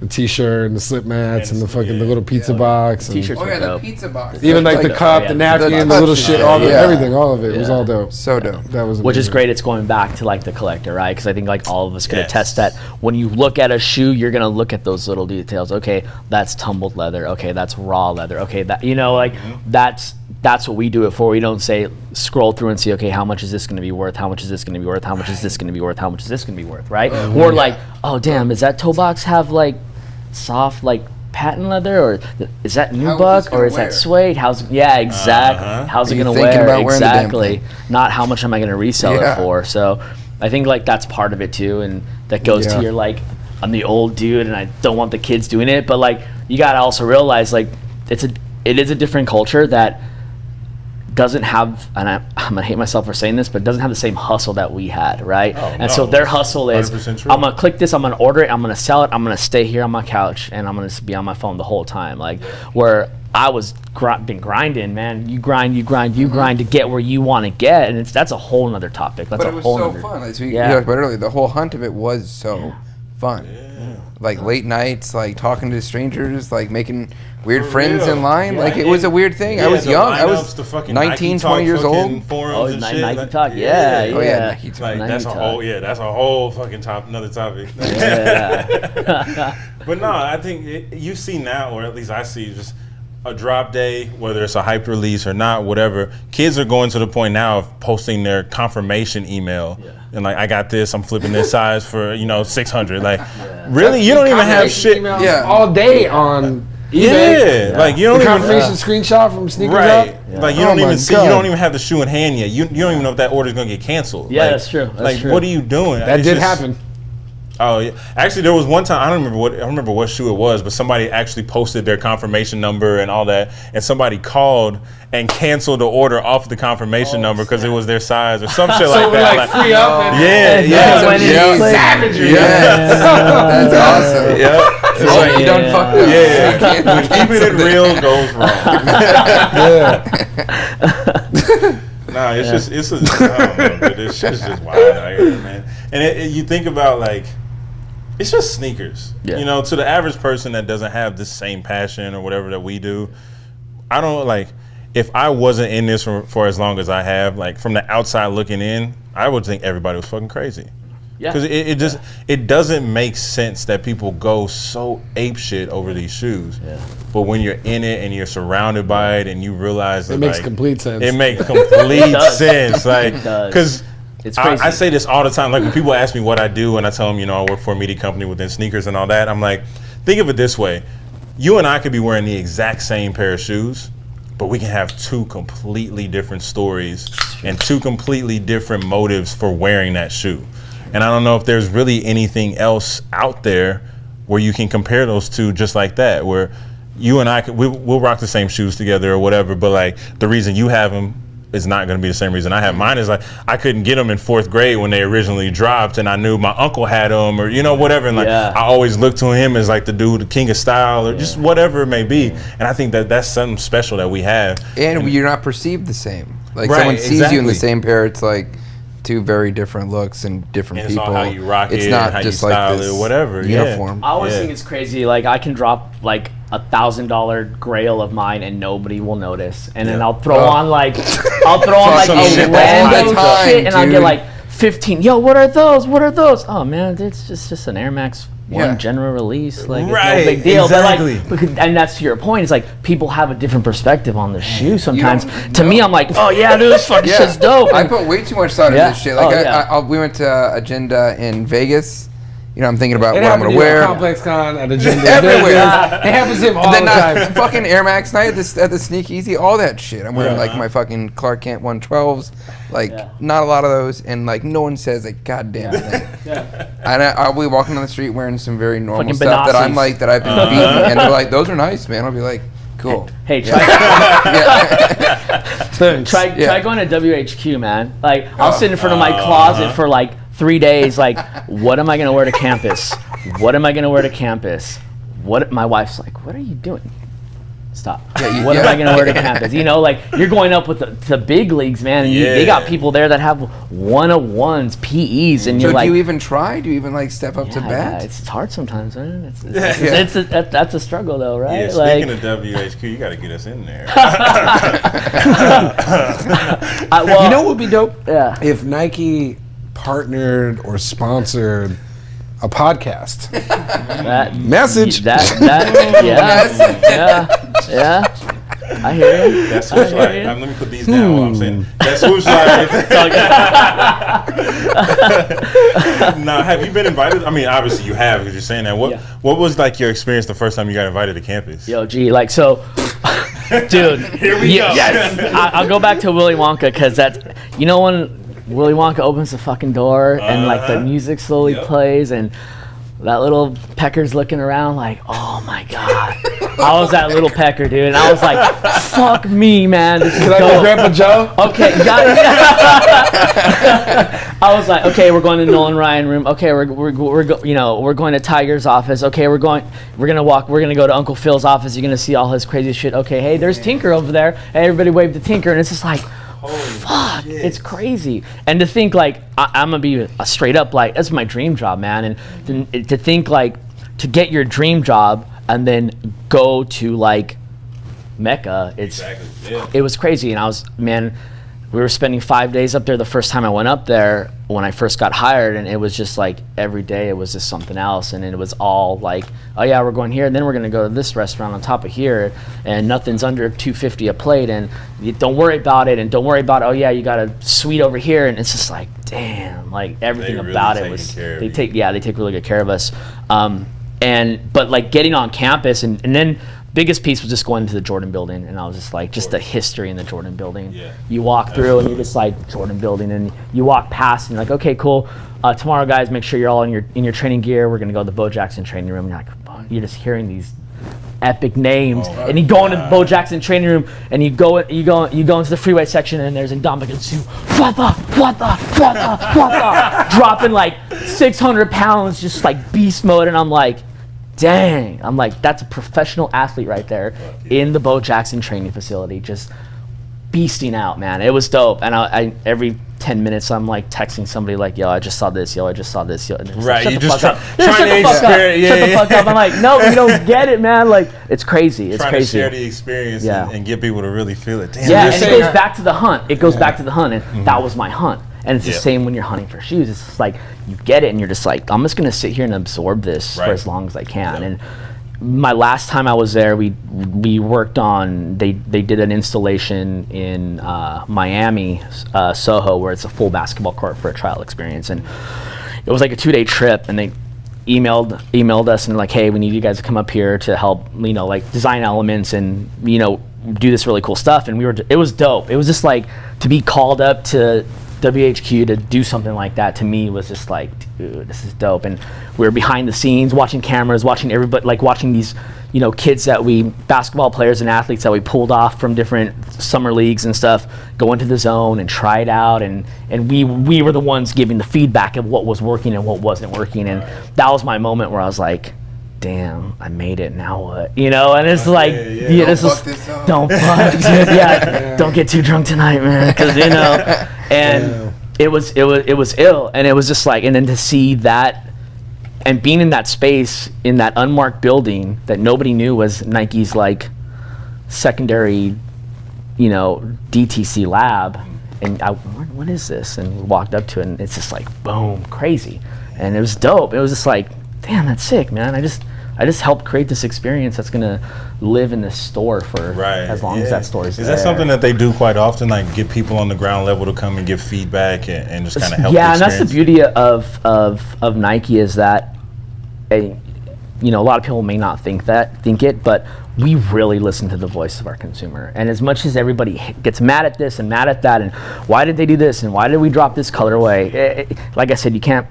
T-shirt and the slip mats and the fucking the little pizza box. T-shirts were dope. The pizza box. Even like the cup, the napkin, the little shit, everything, all of it was all dope. So dope. That was amazing. Which is great. It's going back to like the collector, right? Because I think like all of us can attest that when you look at a shoe, you're gonna look at those little details. Okay, that's tumbled leather. Okay, that's raw leather. Okay, that that's what we do it for. We don't say scroll through and see, okay, how much is this going to be worth? How much is this going to be worth? How much is this going to be worth? How much is this going to be worth? Right? Or like, oh damn, does that toe box have like soft like patent leather, or is that nubuck, or is that suede? How's it going to wear? Exactly. Not how much am I going to resell it for? So I think like that's part of it too, and that goes to your like, I'm the old dude and I don't want the kids doing it, but like you got to also realize like it is a different culture that doesn't have, and I'm gonna hate myself for saying this, but doesn't have the same hustle that we had, right? So their hustle is, I'm gonna click this, I'm gonna order it, I'm gonna sell it, I'm gonna stay here on my couch, and I'm gonna just be on my phone the whole time. Like where I was been grinding, man. You grind to get where you want to get, and that's a whole nother topic. That's but it was so fun. As we talked about earlier, the whole hunt of it was so fun. Like late nights, like talking to strangers, like making weird friends in line. Like it was a weird thing. I was young. I was 19, 20 years old. Oh, Nike Talk. Nike Talk. Like, that's a whole fucking another topic. But no, I think you see now, or at least I see, just a drop day, whether it's a hyped release or not, whatever. Kids are going to the point now of posting their confirmation email. And like, I got this, I'm flipping this size for, 600. Like, really? You don't even have shit. All day on eBay. Like you don't even confirmation screenshot from sneakers up. Like you don't even see. You don't even have the shoe in hand yet. You don't even know if that order's gonna get canceled. Yeah, that's true. What are you doing? That did happen. Oh yeah, actually there was one time I don't remember what shoe it was, but somebody actually posted their confirmation number and all that, and somebody called and canceled the order off the confirmation number because it was their size or some shit like that. Like free up. Savagery. That's awesome. Yeah, It's like you don't fuck up. When keeping it real goes wrong. Nah, it's just I don't know, but this shit's just wild out here, man. And you think about like. It's just sneakers, you know, to the average person that doesn't have the same passion or whatever that we do. I don't like, if I wasn't in this for as long as I have, like from the outside looking in, I would think everybody was fucking crazy. Yeah. Because it doesn't make sense that people go so apeshit over these shoes. Yeah. But when you're in it and you're surrounded by it and you realize it makes complete sense. It makes complete sense. Like, because it's crazy. I say this all the time. Like when people ask me what I do and I tell them, you know, I work for a media company within sneakers and all that, I'm like, think of it this way. You and I could be wearing the exact same pair of shoes, but we can have two completely different stories and two completely different motives for wearing that shoe. And I don't know if there's really anything else out there where you can compare those two just like that, where you and I, we'll rock the same shoes together or whatever, but like the reason you have them is not going to be the same reason I have mine. Is like I couldn't get them in 4th grade when they originally dropped, and I knew my uncle had them, or you know, whatever, and like I always looked to him as like the dude, the king of style, or just whatever it may be. And I think that that's something special that we have, and you're not perceived the same. Like someone sees you in the same pair, it's like two very different looks and different people. It's all how you rock it's it, not how just you style like it, whatever. Uniform. I always think it's crazy. Like I can drop like $1,000 grail of mine and nobody will notice, and then I'll throw on like a random shit, and I'll get like 15. Yo, what are those? What are those? Oh man, it's just an Air Max 1 general release. Like it's no big deal. Exactly. But like, and that's to your point. It's like people have a different perspective on the shoe sometimes. To me, I'm like, oh yeah, dude, this fucking shit's dope. I put way too much thought into this shit. Like we went to Agenda in Vegas. You know, I'm thinking about what I'm gonna wear. Complex Con at Agenda. Everywhere. It happens to him all the time. Fucking Air Max night at the Sneak Easy, all that shit. I'm wearing like my fucking Clark Kent 112s. Like not a lot of those, and like no one says a goddamn thing. And I'll be walking on the street wearing some very normal fucking stuff that I'm like that I've been beating, and they're like, those are nice, man. I'll be like, cool. Hey, try going to WHQ, man. Like I'll sit in front of my closet for like 3 days, like, what am I gonna wear to campus? What am I gonna wear to campus? My wife's like, what are you doing? Stop. What am I gonna wear to campus? You know, like you're going up with the big leagues, man. And they got people there that have 101s, PEs, and you're like, do you even try? Do you even like step up to bat? Yeah, it's hard sometimes, man. That's a struggle, though, right? Yeah. Speaking of WHQ, you got to get us in there. You know what would be dope? Yeah. If Nike partnered or sponsored a podcast. Message. Yeah. I hear you. That swoosh light. Let me put these down while I'm saying that swoosh light. Now, have you been invited? I mean, obviously you have because you're saying that. What was like your experience the first time you got invited to campus? Yo, G, like so. Dude, here we go. Yes. I'll go back to Willy Wonka because that's, you know, when Willy Wonka opens the fucking door and like the music slowly plays and that little pecker's looking around like, oh my god. I was that little pecker, dude, and I was like, fuck me, man. This is dope. Like Grandpa Joe? Okay, got it. I was like, okay, we're going to Nolan Ryan room. Okay, we're going to Tiger's office. Okay, we're gonna go to Uncle Phil's office. You're gonna see all his crazy shit. Okay, hey, there's Tinker over there. Hey, everybody wave to Tinker, and it's just like, fuck, shit. It's crazy. And to think like I'm gonna be a straight up like that's my dream job, man. And to think like to get your dream job and then go to like Mecca, it was crazy. And we were spending 5 days up there the first time I went up there when I first got hired, and it was just like every day it was just something else, and it was all like, oh yeah, we're going here, and then we're gonna go to this restaurant on top of here, and nothing's under $250 a plate, and you don't worry about it, and don't worry about, oh yeah, you got a suite over here, and it's just like, damn, like everything about it was they take really good care of us, but like getting on campus and then biggest piece was just going into the Jordan building, and I was just like, just the history in the Jordan building. Yeah. You walk through and you're just like, Jordan building, and you walk past and you're like, okay, cool. Tomorrow, guys, make sure you're all in your training gear. We're gonna go to the Bo Jackson training room. And you're like, you're just hearing these epic names, and you go into the Bo Jackson training room, and you go into the freeway section, and there's Indomitian Sue, dropping like 600 pounds, just like beast mode, and I'm like, dang, I'm like, that's a professional athlete right there in the Bo Jackson training facility, just beasting out, man. It was dope, and I every 10 minutes I'm like texting somebody like, yo, I just saw this, yo, I just saw this, yo. And right, like, you just trying to experience. Shut the fuck up. I'm like, no, you don't get it, man. Like, it's crazy. It's trying crazy. to share the experience and get people to really feel it. Damn, yeah, and it goes back to the hunt. It goes back to the hunt, and that was my hunt. And it's the same when you're hunting for shoes. It's just like, you get it, and you're just like, I'm just gonna sit here and absorb this for as long as I can. And my last time I was there, we worked on, they did an installation in Miami, Soho, where it's a full basketball court for a trial experience, and it was like a 2-day trip, and they emailed us and like, hey, we need you guys to come up here to help, like design elements and do this really cool stuff. And it was dope. It was just like, to be called up to WHQ to do something like that, to me was just like, dude, this is dope. And we were behind the scenes, watching cameras, watching everybody, like watching these kids basketball players and athletes that we pulled off from different summer leagues and stuff, go into the zone and try it out, and we were the ones giving the feedback of what was working and what wasn't working. And that was my moment where I was like, damn, I made it, now what? And it's like, don't fuck, dude, don't get too drunk tonight, man, because and it was ill, and it was just like, and then to see that, and being in that space, in that unmarked building that nobody knew was Nike's like secondary, DTC lab, and what is this? And we walked up to it, and it's just like, boom, crazy, and it was dope. It was just like, damn, that's sick, man. I just helped create this experience that's gonna live in this store for as long as that store is there. Is that something that they do quite often, like get people on the ground level to come and give feedback and just kind of help? Yeah, and that's the beauty of Nike, is that a lot of people may not think it, but we really listen to the voice of our consumer. And as much as everybody gets mad at this and mad at that, and why did they do this, and why did we drop this colorway? Like I said, you can't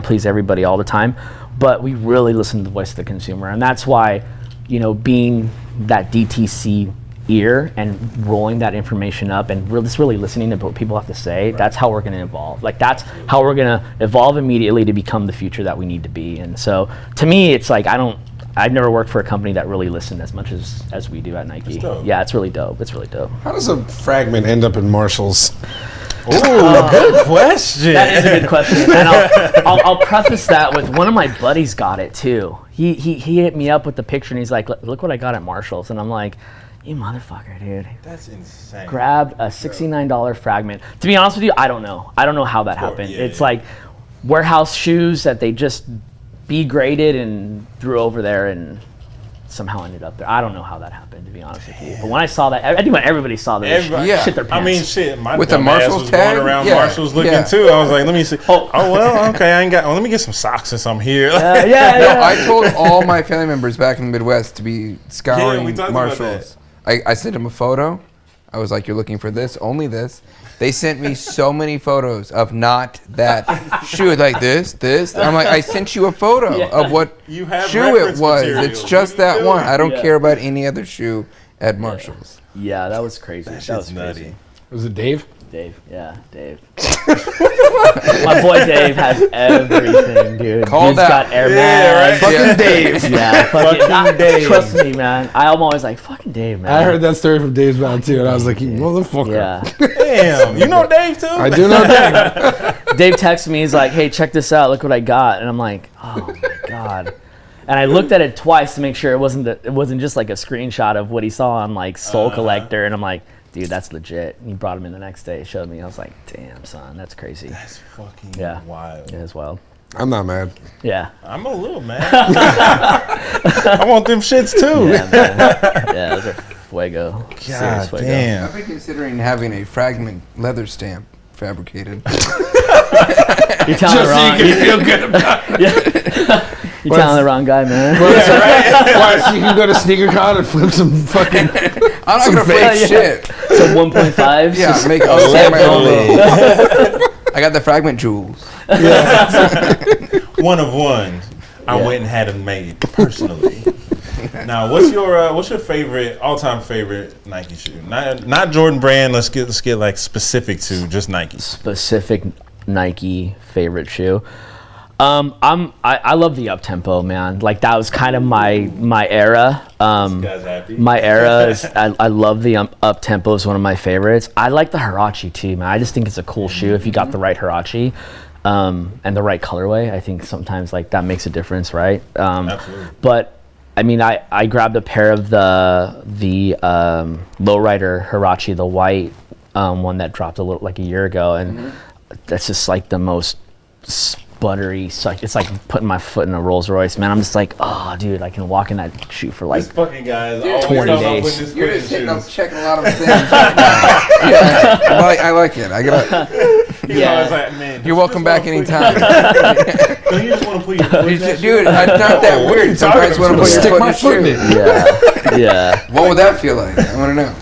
please everybody all the time, but we really listen to the voice of the consumer. And that's why, being that DTC ear and rolling that information up and really listening to what people have to say, that's how we're going to evolve. Like, that's how we're going to evolve immediately to become the future that we need to be. And so to me, it's like, I've never worked for a company that really listened as much as we do at Nike. Yeah, it's really dope. It's really dope. How does a fragment end up in Marshall's? Oh, good question. That is a good question. And I'll preface that with, one of my buddies got it too. He hit me up with the picture, and he's like, look what I got at Marshall's. And I'm like, you motherfucker, dude. That's insane. Grabbed a $69 fragment. To be honest with you, I don't know. I don't know how that happened. It's like warehouse shoes that they just graded and threw over there and somehow ended up there. I don't know how that happened, to be honest with you. But when I saw that, I think when everybody saw that, shit their pants. I mean, shit. My with the Marshalls was tag, going around Marshalls looking too. I was like, let me see. Oh well, okay. I ain't got. Let me get some socks and some here. I told all my family members back in the Midwest to be scouring Marshalls. I sent them a photo. I was like, you're looking for this, only this. They sent me so many photos of not that shoe, like this. I'm like, I sent you a photo of what shoe it was. It's just that one. I don't care about any other shoe at Marshall's. Yeah, that was crazy. That was crazy. Was it Dave? Dave. My boy Dave has everything, dude. Called Dude's out. got Air Max. Fucking Dave. Yeah, fucking Dave. Trust me, man. I'm always like, fucking Dave, man. I heard that story from Dave's mouth too, and I was like, you motherfucker. Yeah. Damn, you know Dave too? I do know Dave. Dave texted me. He's like, hey, check this out. Look what I got. And I'm like, oh my god. And I looked at it twice to make sure it wasn't just like a screenshot of what he saw on like Soul Collector. And I'm like, dude, that's legit. And he brought him in the next day, showed me. I was like, damn, son, that's crazy. That's fucking wild. It is wild. I'm not mad. Yeah. I'm a little mad. I want them shits too. Yeah, man. Yeah, those are fuego. God fuego. damn. I've been considering having a fragment leather stamp fabricated. You're telling Just so you can feel good about it. Yeah. You're telling the wrong guy, man. Why? So you can go to SneakerCon and flip some fucking. I'm not gonna flip shit. So 1.5. Yeah, make my I got the fragment jewels. One of one. I went and had them made personally. Now, what's your favorite all-time favorite Nike shoe? Not Jordan brand. Let's get like specific to just Nike. Specific Nike favorite shoe. I love the up tempo, man. Like that was kind of my era. This guy's happy. My era is I love the up tempo is one of my favorites. I like the Huarache too, man. I just think it's a cool shoe if you got the right Huarache. And the right colorway. I think sometimes like that makes a difference, right? Absolutely. But I mean, I grabbed a pair of the Lowrider Huarache, the white one that dropped a year ago, and that's just like the most buttery. It's like putting my foot in a Rolls Royce, man. I'm just like, oh, dude, I can walk in that shoe for like this fucking guy is 20 days. You're just hitting up, checking a lot of things. Yeah, I like it. I got. Yeah, like, man, you're welcome back anytime. Don't you just want to put your foot in that dude, it's not that weird. Sometimes want to put stick your my foot in foot your shoe. Yeah. What would that feel like? I want to know.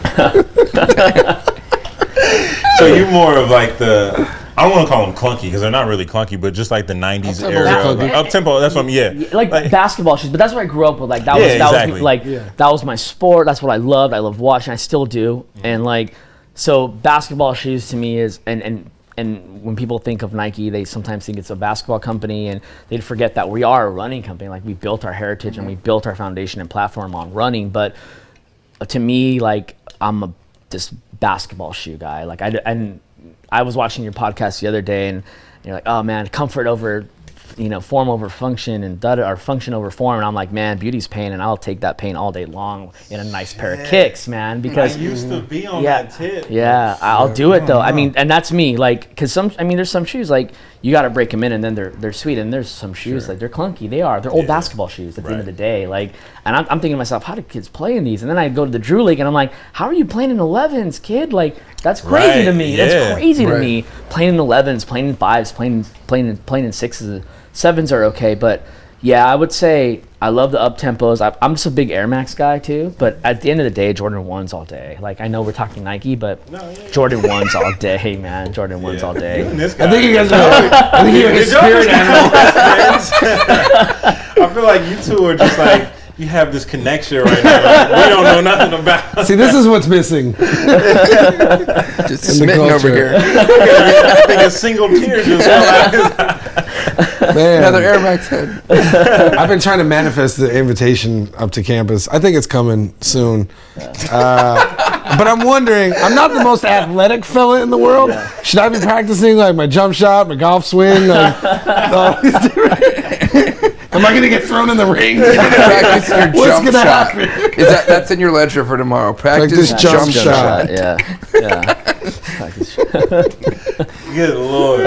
So you're more of like the. I don't want to call them clunky because they're not really clunky, but just like the '90s era, up tempo. That's what I'm. Yeah, like basketball shoes, but that's what I grew up with. Like that was my sport. That's what I loved. I loved watching. I still do. And like, so basketball shoes to me is and when people think of Nike, they sometimes think it's a basketball company, and they'd forget that we are a running company. Like we built our heritage and we built our foundation and platform on running. But to me, like I'm this basketball shoe guy. Like I was watching your podcast the other day, and you're like, oh man, comfort over, form over function, and or function over form. And I'm like, man, beauty's pain, and I'll take that pain all day long in a nice pair of kicks, man. Because I used to be on that tip. Yeah, I'll do it though. I mean, and that's me. Like, because there's some shoes like you got to break them in, and then they're sweet. And there's some shoes like they're clunky. They're old basketball shoes at the end of the day. Like, and I'm thinking to myself, how do kids play in these? And then I go to the Drew League, and I'm like, how are you playing in 11s, kid? Like, that's crazy to me. That's crazy to me. Playing in 11s, playing in 5s, playing in 6s, 7s are okay, but yeah, I would say I love the up tempos. I'm just a big Air Max guy too, but at the end of the day, Jordan 1s all day. Like I know we're talking Nike, but Jordan 1s all day, man. Jordan 1s all day. I think you guys are a spirit animal. I feel like you two are just like. You have this connection right now. Like, we don't know nothing about. See, this is what's missing. Just smitten over here. I think a single tear just fell out his eye. Man. Another Air Max head. I've been trying to manifest the invitation up to campus. I think it's coming soon. But I'm wondering, I'm not the most athletic fella in the world. Yeah. Should I be practicing like my jump shot, my golf swing? Am I going to get thrown in the ring? Practice your What's jump gonna shot. happen? That's in your ledger for tomorrow. Practice jump shot. Yeah. Good Lord.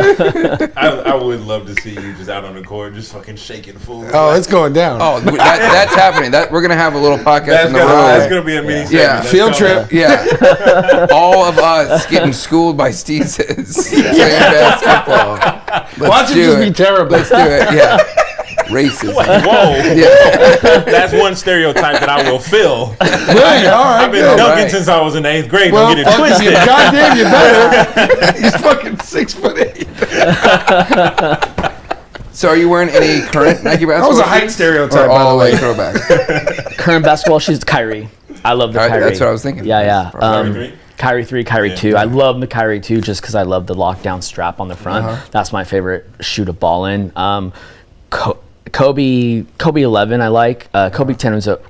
I would love to see you just out on the court, just fucking shaking fool. Oh, it's going down. Oh, that's happening. We're going to have a little podcast in the room. That's going to be a mini segment. Yeah. Field trip. Yeah. All of us getting schooled by Steezes playing basketball. Watch it just be terrible. Let's do it. Yeah. Racism. Whoa. Yeah. That's one stereotype that I will fill. Really? All right, I've been good. dunking since I was in 8th grade. Well, Don't get it twisted. Goddamn, you better. He's fucking 6'8". So are you wearing any current Nike basketball shoes? That was a height stereotype, by the way. Throwbacks? Current basketball shoes, Kyrie. I love the Kyrie. That's what I was thinking. Yeah. Kyrie 3, Kyrie 2. Yeah. I love the Kyrie 2 just because I love the lockdown strap on the front. That's my favorite shoe to ball in. Kobe 11 I like. Kobe 10 was good.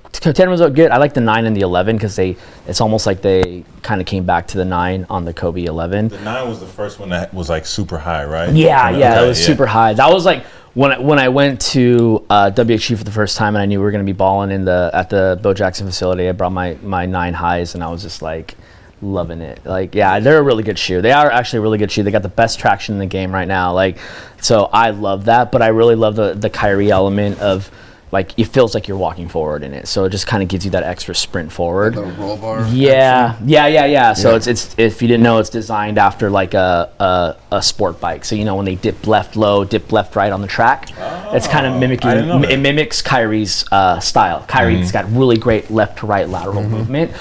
I like the 9 and the 11 because it's almost like they kind of came back to the 9 on the Kobe 11. The 9 was the first one that was like super high, right? Yeah, it was super high. That was like when I went to WHG for the first time and I knew we were going to be balling at the Bo Jackson facility. I brought my 9 highs and I was just like loving it. Like, yeah, they're a really good shoe. They are actually a really good shoe. They got the best traction in the game right now. Like, so I love that, but I really love the Kyrie element of like it feels like you're walking forward in it. So it just kind of gives you that extra sprint forward. The roll bar. Yeah. So it's if you didn't know, it's designed after like a sport bike. So when they dip left low, dip left right on the track, it's kind of mimicking. It mimics Kyrie's style. Kyrie's got really great left to right lateral movement.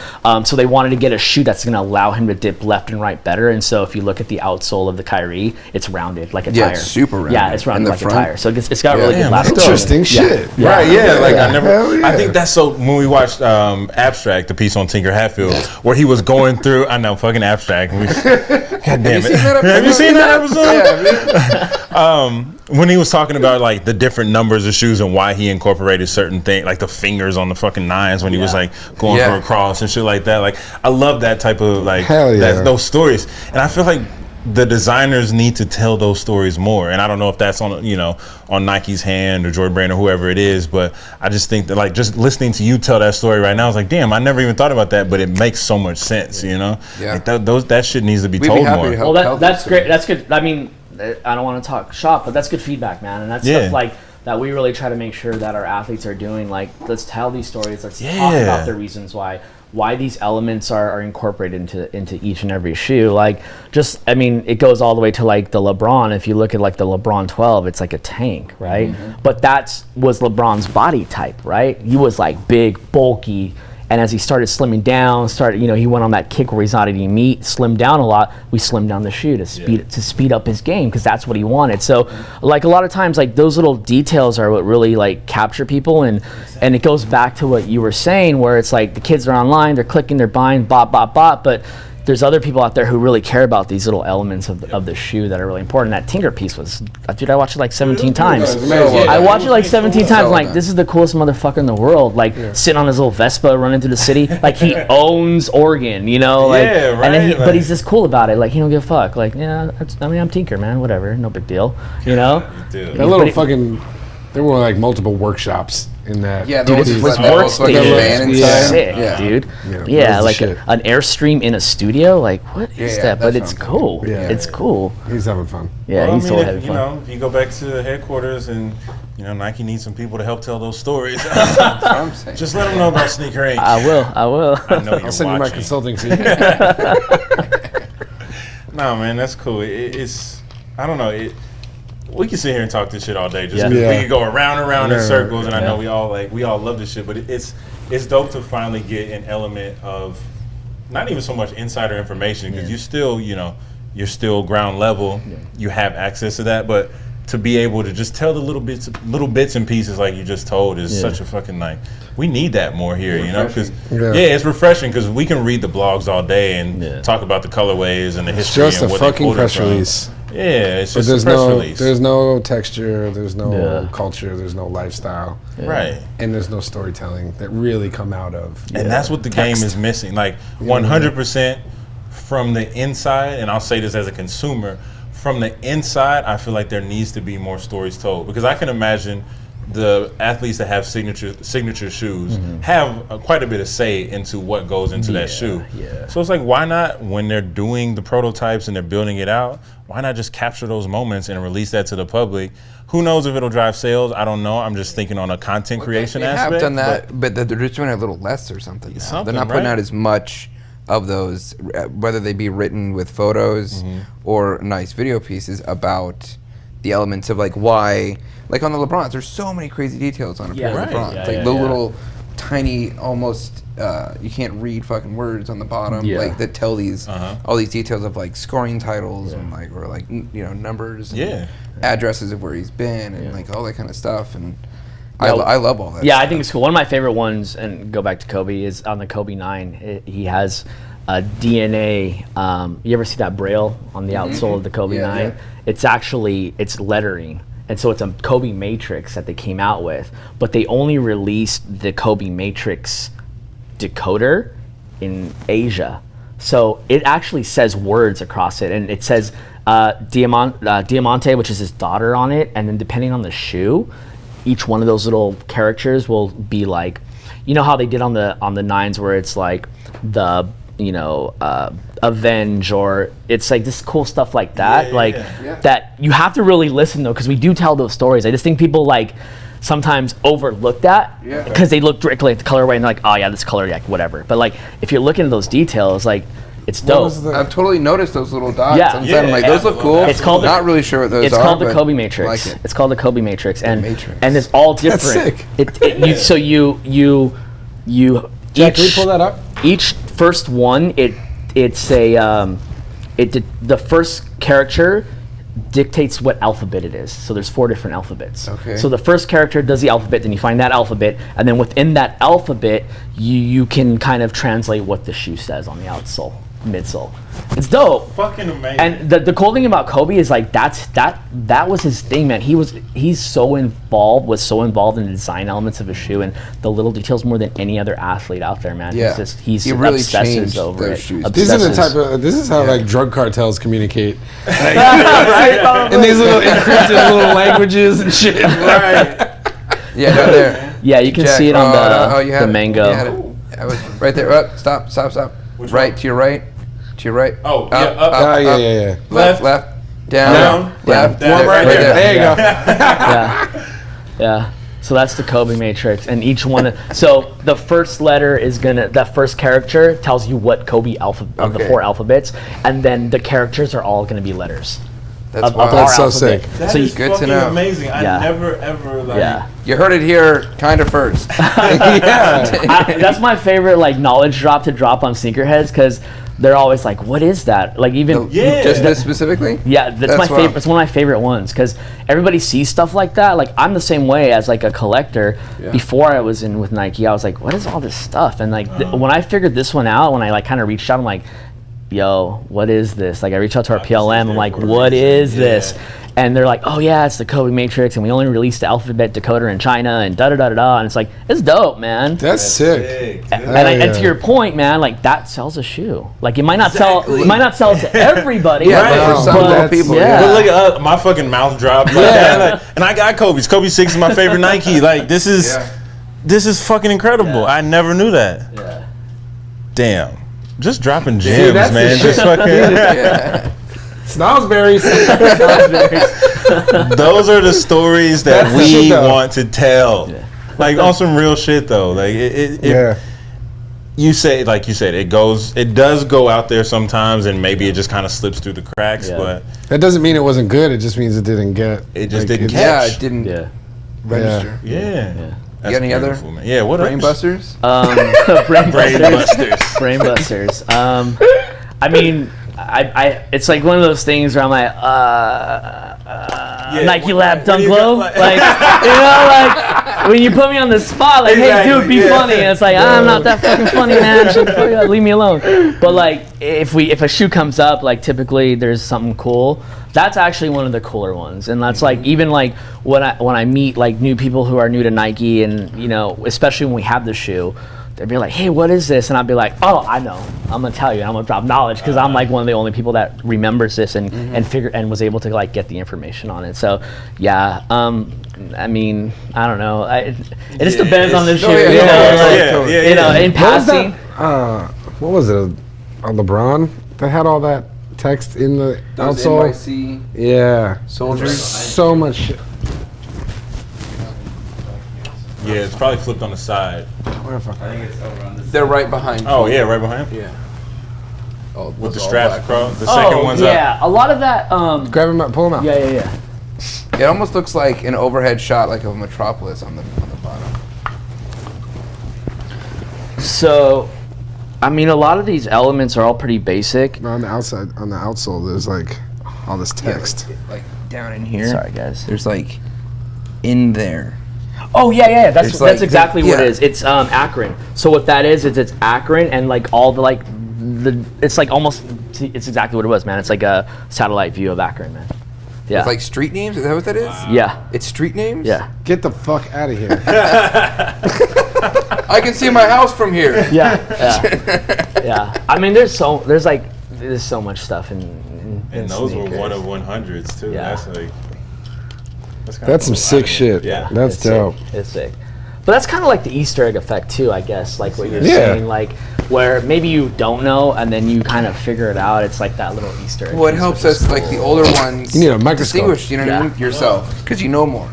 So they wanted to get a shoe that's going to allow him to dip left and right better. And so if you look at the outsole of the Kyrie, it's rounded like a tire. Yeah, it's super rounded. Yeah, it's rounded like a tire. So it's got really good lateral. Interesting shit. Right, like I think that's so, when we watched Abstract, the piece on Tinker Hatfield, where he was going through, I know, fucking Abstract. God damn it. Have you seen that episode? When he was talking about like the different numbers of shoes and why he incorporated certain things, like the fingers on the fucking nines when he was like going for a cross and shit like that. Like, I love that type of like, those stories. And I feel like the designers need to tell those stories more, and I don't know if that's on on Nike's hand or Jordan Brand or whoever it is, but I just think that like just listening to you tell that story right now, I was like, damn, I never even thought about that, but it makes so much sense, Like that shit needs to be told more. Well, that's great. That's good. I mean, I don't want to talk shop, but that's good feedback, man, and that's stuff like that we really try to make sure that our athletes are doing. Like, let's tell these stories. Let's talk about the reasons why these elements are incorporated into each and every shoe. Like, just, I mean, it goes all the way to like the LeBron. If you look at like the LeBron 12, it's like a tank, right? But was LeBron's body type, right? He was like big, bulky, and as he started slimming down, he went on that kick where he's not eating meat, slimmed down a lot. We slimmed down the shoe to speed up his game, because that's what he wanted. So like a lot of times, like those little details are what really like capture people, and it goes back to what you were saying, where it's like the kids are online, they're clicking, they're buying, bot, but there's other people out there who really care about these little elements of the shoe that are really important. That Tinker piece was, dude, I watched it like 17 times. I watched it like 17 times. Like, this is the coolest motherfucker in the world. Like, sitting on his little Vespa running through the city. Like, he owns Oregon, Like, and then but he's just cool about it. Like, he don't give a fuck. Like, I'm Tinker, man. Whatever, no big deal. That little fucking. There were like multiple workshops in that. Yeah, dude, it's workstation. Sick, dude. Yeah, like an Airstream in a studio. Like, what is that? But it's cool. It's cool. He's having fun. Yeah, he's totally having fun. If you go back to the headquarters and Nike needs some people to help tell those stories. Just let them know about snkrINC. I will. I know I'll send you my consulting fee. No, man, that's cool. It's I don't know. We can sit here and talk this shit all day. We can go around in circles, and I know we all love this shit. But it's dope to finally get an element of not even so much insider information, because you still you're still ground level. You have access to that, but to be able to just tell the little bits and pieces like you just told is such a fucking we need that more here, because it's refreshing, because we can read the blogs all day and talk about the colorways and the history. It's just and a fucking press release. Yeah, it's just a press release. There's no texture, there's no culture, there's no lifestyle. Right. And there's no storytelling that really come out of. And that's what the game is missing. Like 100% from the inside, and I'll say this as a consumer, from the inside, I feel like there needs to be more stories told, because I can imagine the athletes that have signature shoes have quite a bit of say into what goes into that shoe. Yeah. So it's like, why not, when they're doing the prototypes and they're building it out, why not just capture those moments and release that to the public? Who knows if it'll drive sales? I don't know. I'm just thinking on a content creation aspect. They have done that, but they're just doing it a little less or something now. They're not putting out as much of those, whether they be written with photos or nice video pieces about the elements of like why, like on the LeBrons, there's so many crazy details on a pair of LeBrons. Little tiny, almost you can't read fucking words on the bottom, like that tell these all these details of like scoring titles and like, or like numbers and addresses of where he's been and like all that kind of stuff. And I love all that. Yeah, stuff. I think it's cool. One of my favorite ones, and go back to Kobe, is on the Kobe 9. He has a DNA. You ever see that braille on the outsole of the Kobe 9? Yeah. It's lettering. And so it's a Kobe Matrix that they came out with, but they only released the Kobe Matrix decoder in Asia. So it actually says words across it, and it says Diamante, which is his daughter, on it, and then depending on the shoe, each one of those little characters will be like, how they did on the nines, where it's like the avenge, or it's like this cool stuff like that, that you have to really listen though, because we do tell those stories. I just think people sometimes overlooked at because they look directly at the colorway and they're like, oh yeah, this color, like whatever. But like if you're looking at those details, like it's dope. I've totally noticed those little dots. Yeah. On the side. I'm like, those look cool. It's called not really sure what those are. It's called the Kobe Matrix. Like it. It's called the Kobe Matrix, and Matrix. and it's all different. That's sick. So you Jack, can we pull that up? Each first one, the first character dictates what alphabet it is. So there's 4 different alphabets. Okay. So the first character does the alphabet, then you find that alphabet, and then within that alphabet, you can kind of translate what the shoe says on the outsole, midsole. It's dope. Fucking amazing. And the cool thing about Kobe is like that was his thing, man. Was so involved in the design elements of a shoe and the little details more than any other athlete out there, man. Yeah. He really obsesses changed over those it. shoes. This is how like drug cartels communicate. In these little encrypted little languages and shit. Right. Yeah, down there. Yeah, you can see it on the mango. You had it. I was right there. Oh, stop. Which Right one? to your right. To your right. Oh, Up, yeah, up. up, Yeah. Left. Down. Left. down. One Right there. There you go. Yeah. So that's the Kobe Matrix, and each one. So the first letter is that first character tells you what Kobe of the 4 alphabets, and then the characters are all gonna be letters. That's of wild. our That's so alphabet. sick. That So is good to fucking know. amazing. Yeah. I never ever like. Yeah. You heard it here, kind of first. That's my favorite like knowledge drop to drop on sneakerheads because they're always like, "What is that?" Like even Just this specifically? yeah, that's my favorite. It's one of my favorite ones because everybody sees stuff like that. Like I'm the same way as like a collector. Yeah. Before I was in with Nike, I was like, "What is all this stuff?" And like when I figured this one out, when I like kind of reached out, I'm like, "Yo, what is this?" Like I reached out to our PLM. I'm like, "What is this?" And they're like, "Oh yeah, it's the Kobe Matrix, and we only released the alphabet decoder in China, and da da da da da." And it's like, it's dope, man. That's sick. And to your point, man, like that sells a shoe. Like it might not sell to everybody. Yeah, Right. but for some little people. yeah. But look at my fucking mouth dropped. Like that. Like, and I got Kobe's. Kobe 6 is my favorite Nike. Like this is fucking incredible. Yeah. I never knew that. Yeah. Damn. Just dropping gems, that's the man. shit. Just fucking. Yeah. Snosberries. Those are the stories that That's the we shit, though. want to tell. Yeah. Like on some real shit though. Like you said, it does go out there sometimes, and maybe it just kind of slips through the cracks. Yeah. But That doesn't mean it wasn't good. It just means it didn't get. It just like, didn't Yeah, catch. it didn't Yeah. register. Yeah. Yeah. That's You got any other beautiful, man. Yeah. What Brain else? busters? Brain Brain busters. busters. Brain busters. I mean, I it's like one of those things where I'm like, Nike Lab Dunk Low, like like when you put me on the spot, like, hey dude, be funny, and it's like I'm not that fucking funny, man. Shut the fuck up, leave me alone. But like, if a shoe comes up, like typically there's something cool. That's actually one of the cooler ones, and that's like even like when I meet like new people who are new to Nike, and especially when we have the shoe. They'd be like, hey, what is this? And I'd be like, oh, I know. I'm going to tell you. I'm going to drop knowledge because I'm like one of the only people that remembers this and was able to like get the information on it. So, yeah. I mean, I don't know. It just depends on the shoe. In passing. What was it? A LeBron that had all that text in the Those outsole? NYC Yeah. soldiers. So much shit. Yeah, it's probably flipped on the side. I think it's over on this. They're right behind. Oh yeah, right behind him. Yeah. Oh, With the those all straps black. across. The second one's up. Yeah, a lot of that. Grab him up, pull him out. Yeah. It almost looks like an overhead shot, like of a Metropolis on the bottom. So, I mean, a lot of these elements are all pretty basic. On the outside, on the outsole, there's like all this text. Yeah, like down in here. Sorry, guys. There's like in there. Oh yeah. That's like exactly what it yeah. is. It's Akron. So what that is it's Akron, and like all the it's like almost it's exactly what it was, man. It's like a satellite view of Akron, man. Yeah. It's like street names. Is that what that is? Yeah. It's street names. Yeah. Get the fuck out of here. I can see my house from here. Yeah. I mean, there's so much stuff in And those sneakers. were one of 100s too. Yeah. That's like. That's some sick shit. Yeah. That's It's dope. Sick. It's sick. But that's kind of like the Easter egg effect too, I guess. Like what you're Yeah. saying, like where maybe you don't know and then you kind of figure it out. It's like that little Easter egg. Well, it piece, helps which is us, like the older ones, You need a microscope. distinguish. You know what I mean? Yourself, because you know more.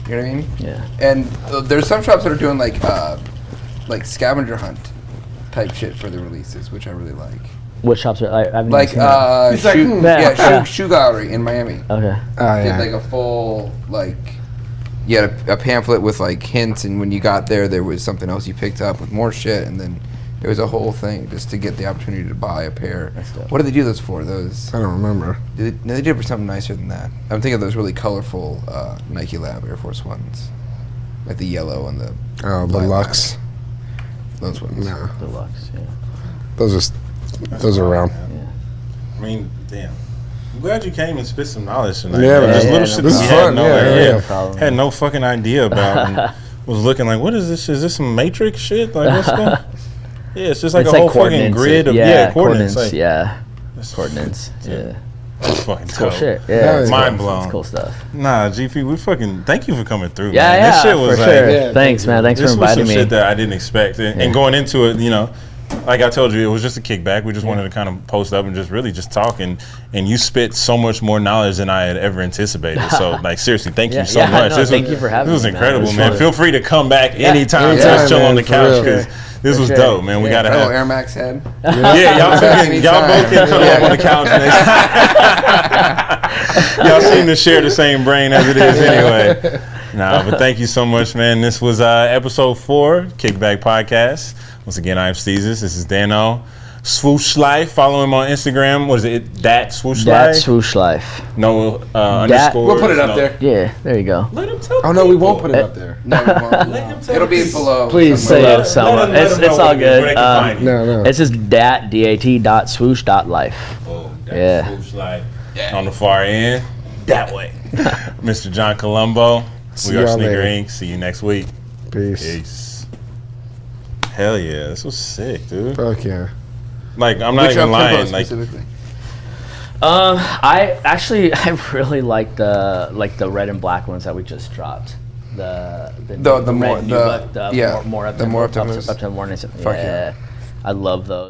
You know what I mean? Yeah. And there's some shops that are doing like scavenger hunt type shit for the releases, which I really like. What shops are? I haven't Like seen that. He's like, shoe gallery in Miami. Okay. Did like a full you had a pamphlet with like hints, and when you got there was something else you picked up with more shit, and then it was a whole thing just to get the opportunity to buy a pair. What did they do those for? Those I don't remember. they did it for something nicer than that. I'm thinking of those really colorful Nike Lab Air Force Ones, like the yellow and the Deluxe. Those ones. No, Deluxe. Yeah. those are around. Yeah. I mean, damn. I'm glad you came and spit some knowledge tonight. Yeah, man. man. Just little no shit This that is you had fun. no Yeah. idea. Had no fucking idea about. And was looking like, what is this? Is this some Matrix shit? Like, what's going? Yeah, it's just like It's a whole fucking coordinates. grid of coordinates. Like, Yeah. that's Coordinates. Yeah. That's fucking Cool dope. shit. Yeah, Yeah. it's Mind cool. blown. It's cool stuff. Nah, GP, we fucking thank you for coming through. Yeah, man. yeah. This shit was for like, sure. Yeah, Thanks, man. Thanks for this was inviting some me. shit that I didn't expect. And going into it, you know, like I told you, it was just a kickback. We just wanted to kind of post up and just really just talk. And you spit so much more knowledge than I had ever anticipated. So, like, seriously, thank you so much. No, thank you for having me. This was incredible, man. man. Feel free to come back anytime to Anytime, just chill on man, the for couch real. because this was dope, man. We got to Hello, have. Air Max head. Yeah, y'all both can come up on the couch next time. Y'all seem to share the same brain as it is anyway. Nah, but thank you so much, man. This was episode 4, Kickback Podcast. Once again, I'm Steezus. This is Dano. Swoosh Life. Follow him on Instagram. What is it? That Swoosh Life? That swoosh life. No underscore. We'll put it up there. Yeah, there you go. Let him tell Oh no, we people. won't put it up there. No, we won't. It'll be below. Please say somewhere. it somewhere. Let 'em It's know all what it is, where good. they can find you. No. It's just dat swoosh life. Oh, that Yeah. Swoosh Life. On the far end. That way. Mr. John Colombo. See We are y'all later. snkrINC. See you next week. Peace. Peace. Hell yeah, this was sick, dude. Fuck yeah. Like, I'm not Which even up-tempo lying. Like, specifically? I really like the red and black ones that we just dropped. The more red the new, yeah more up the more up-tempo. up to morning. Fuck yeah. I love those.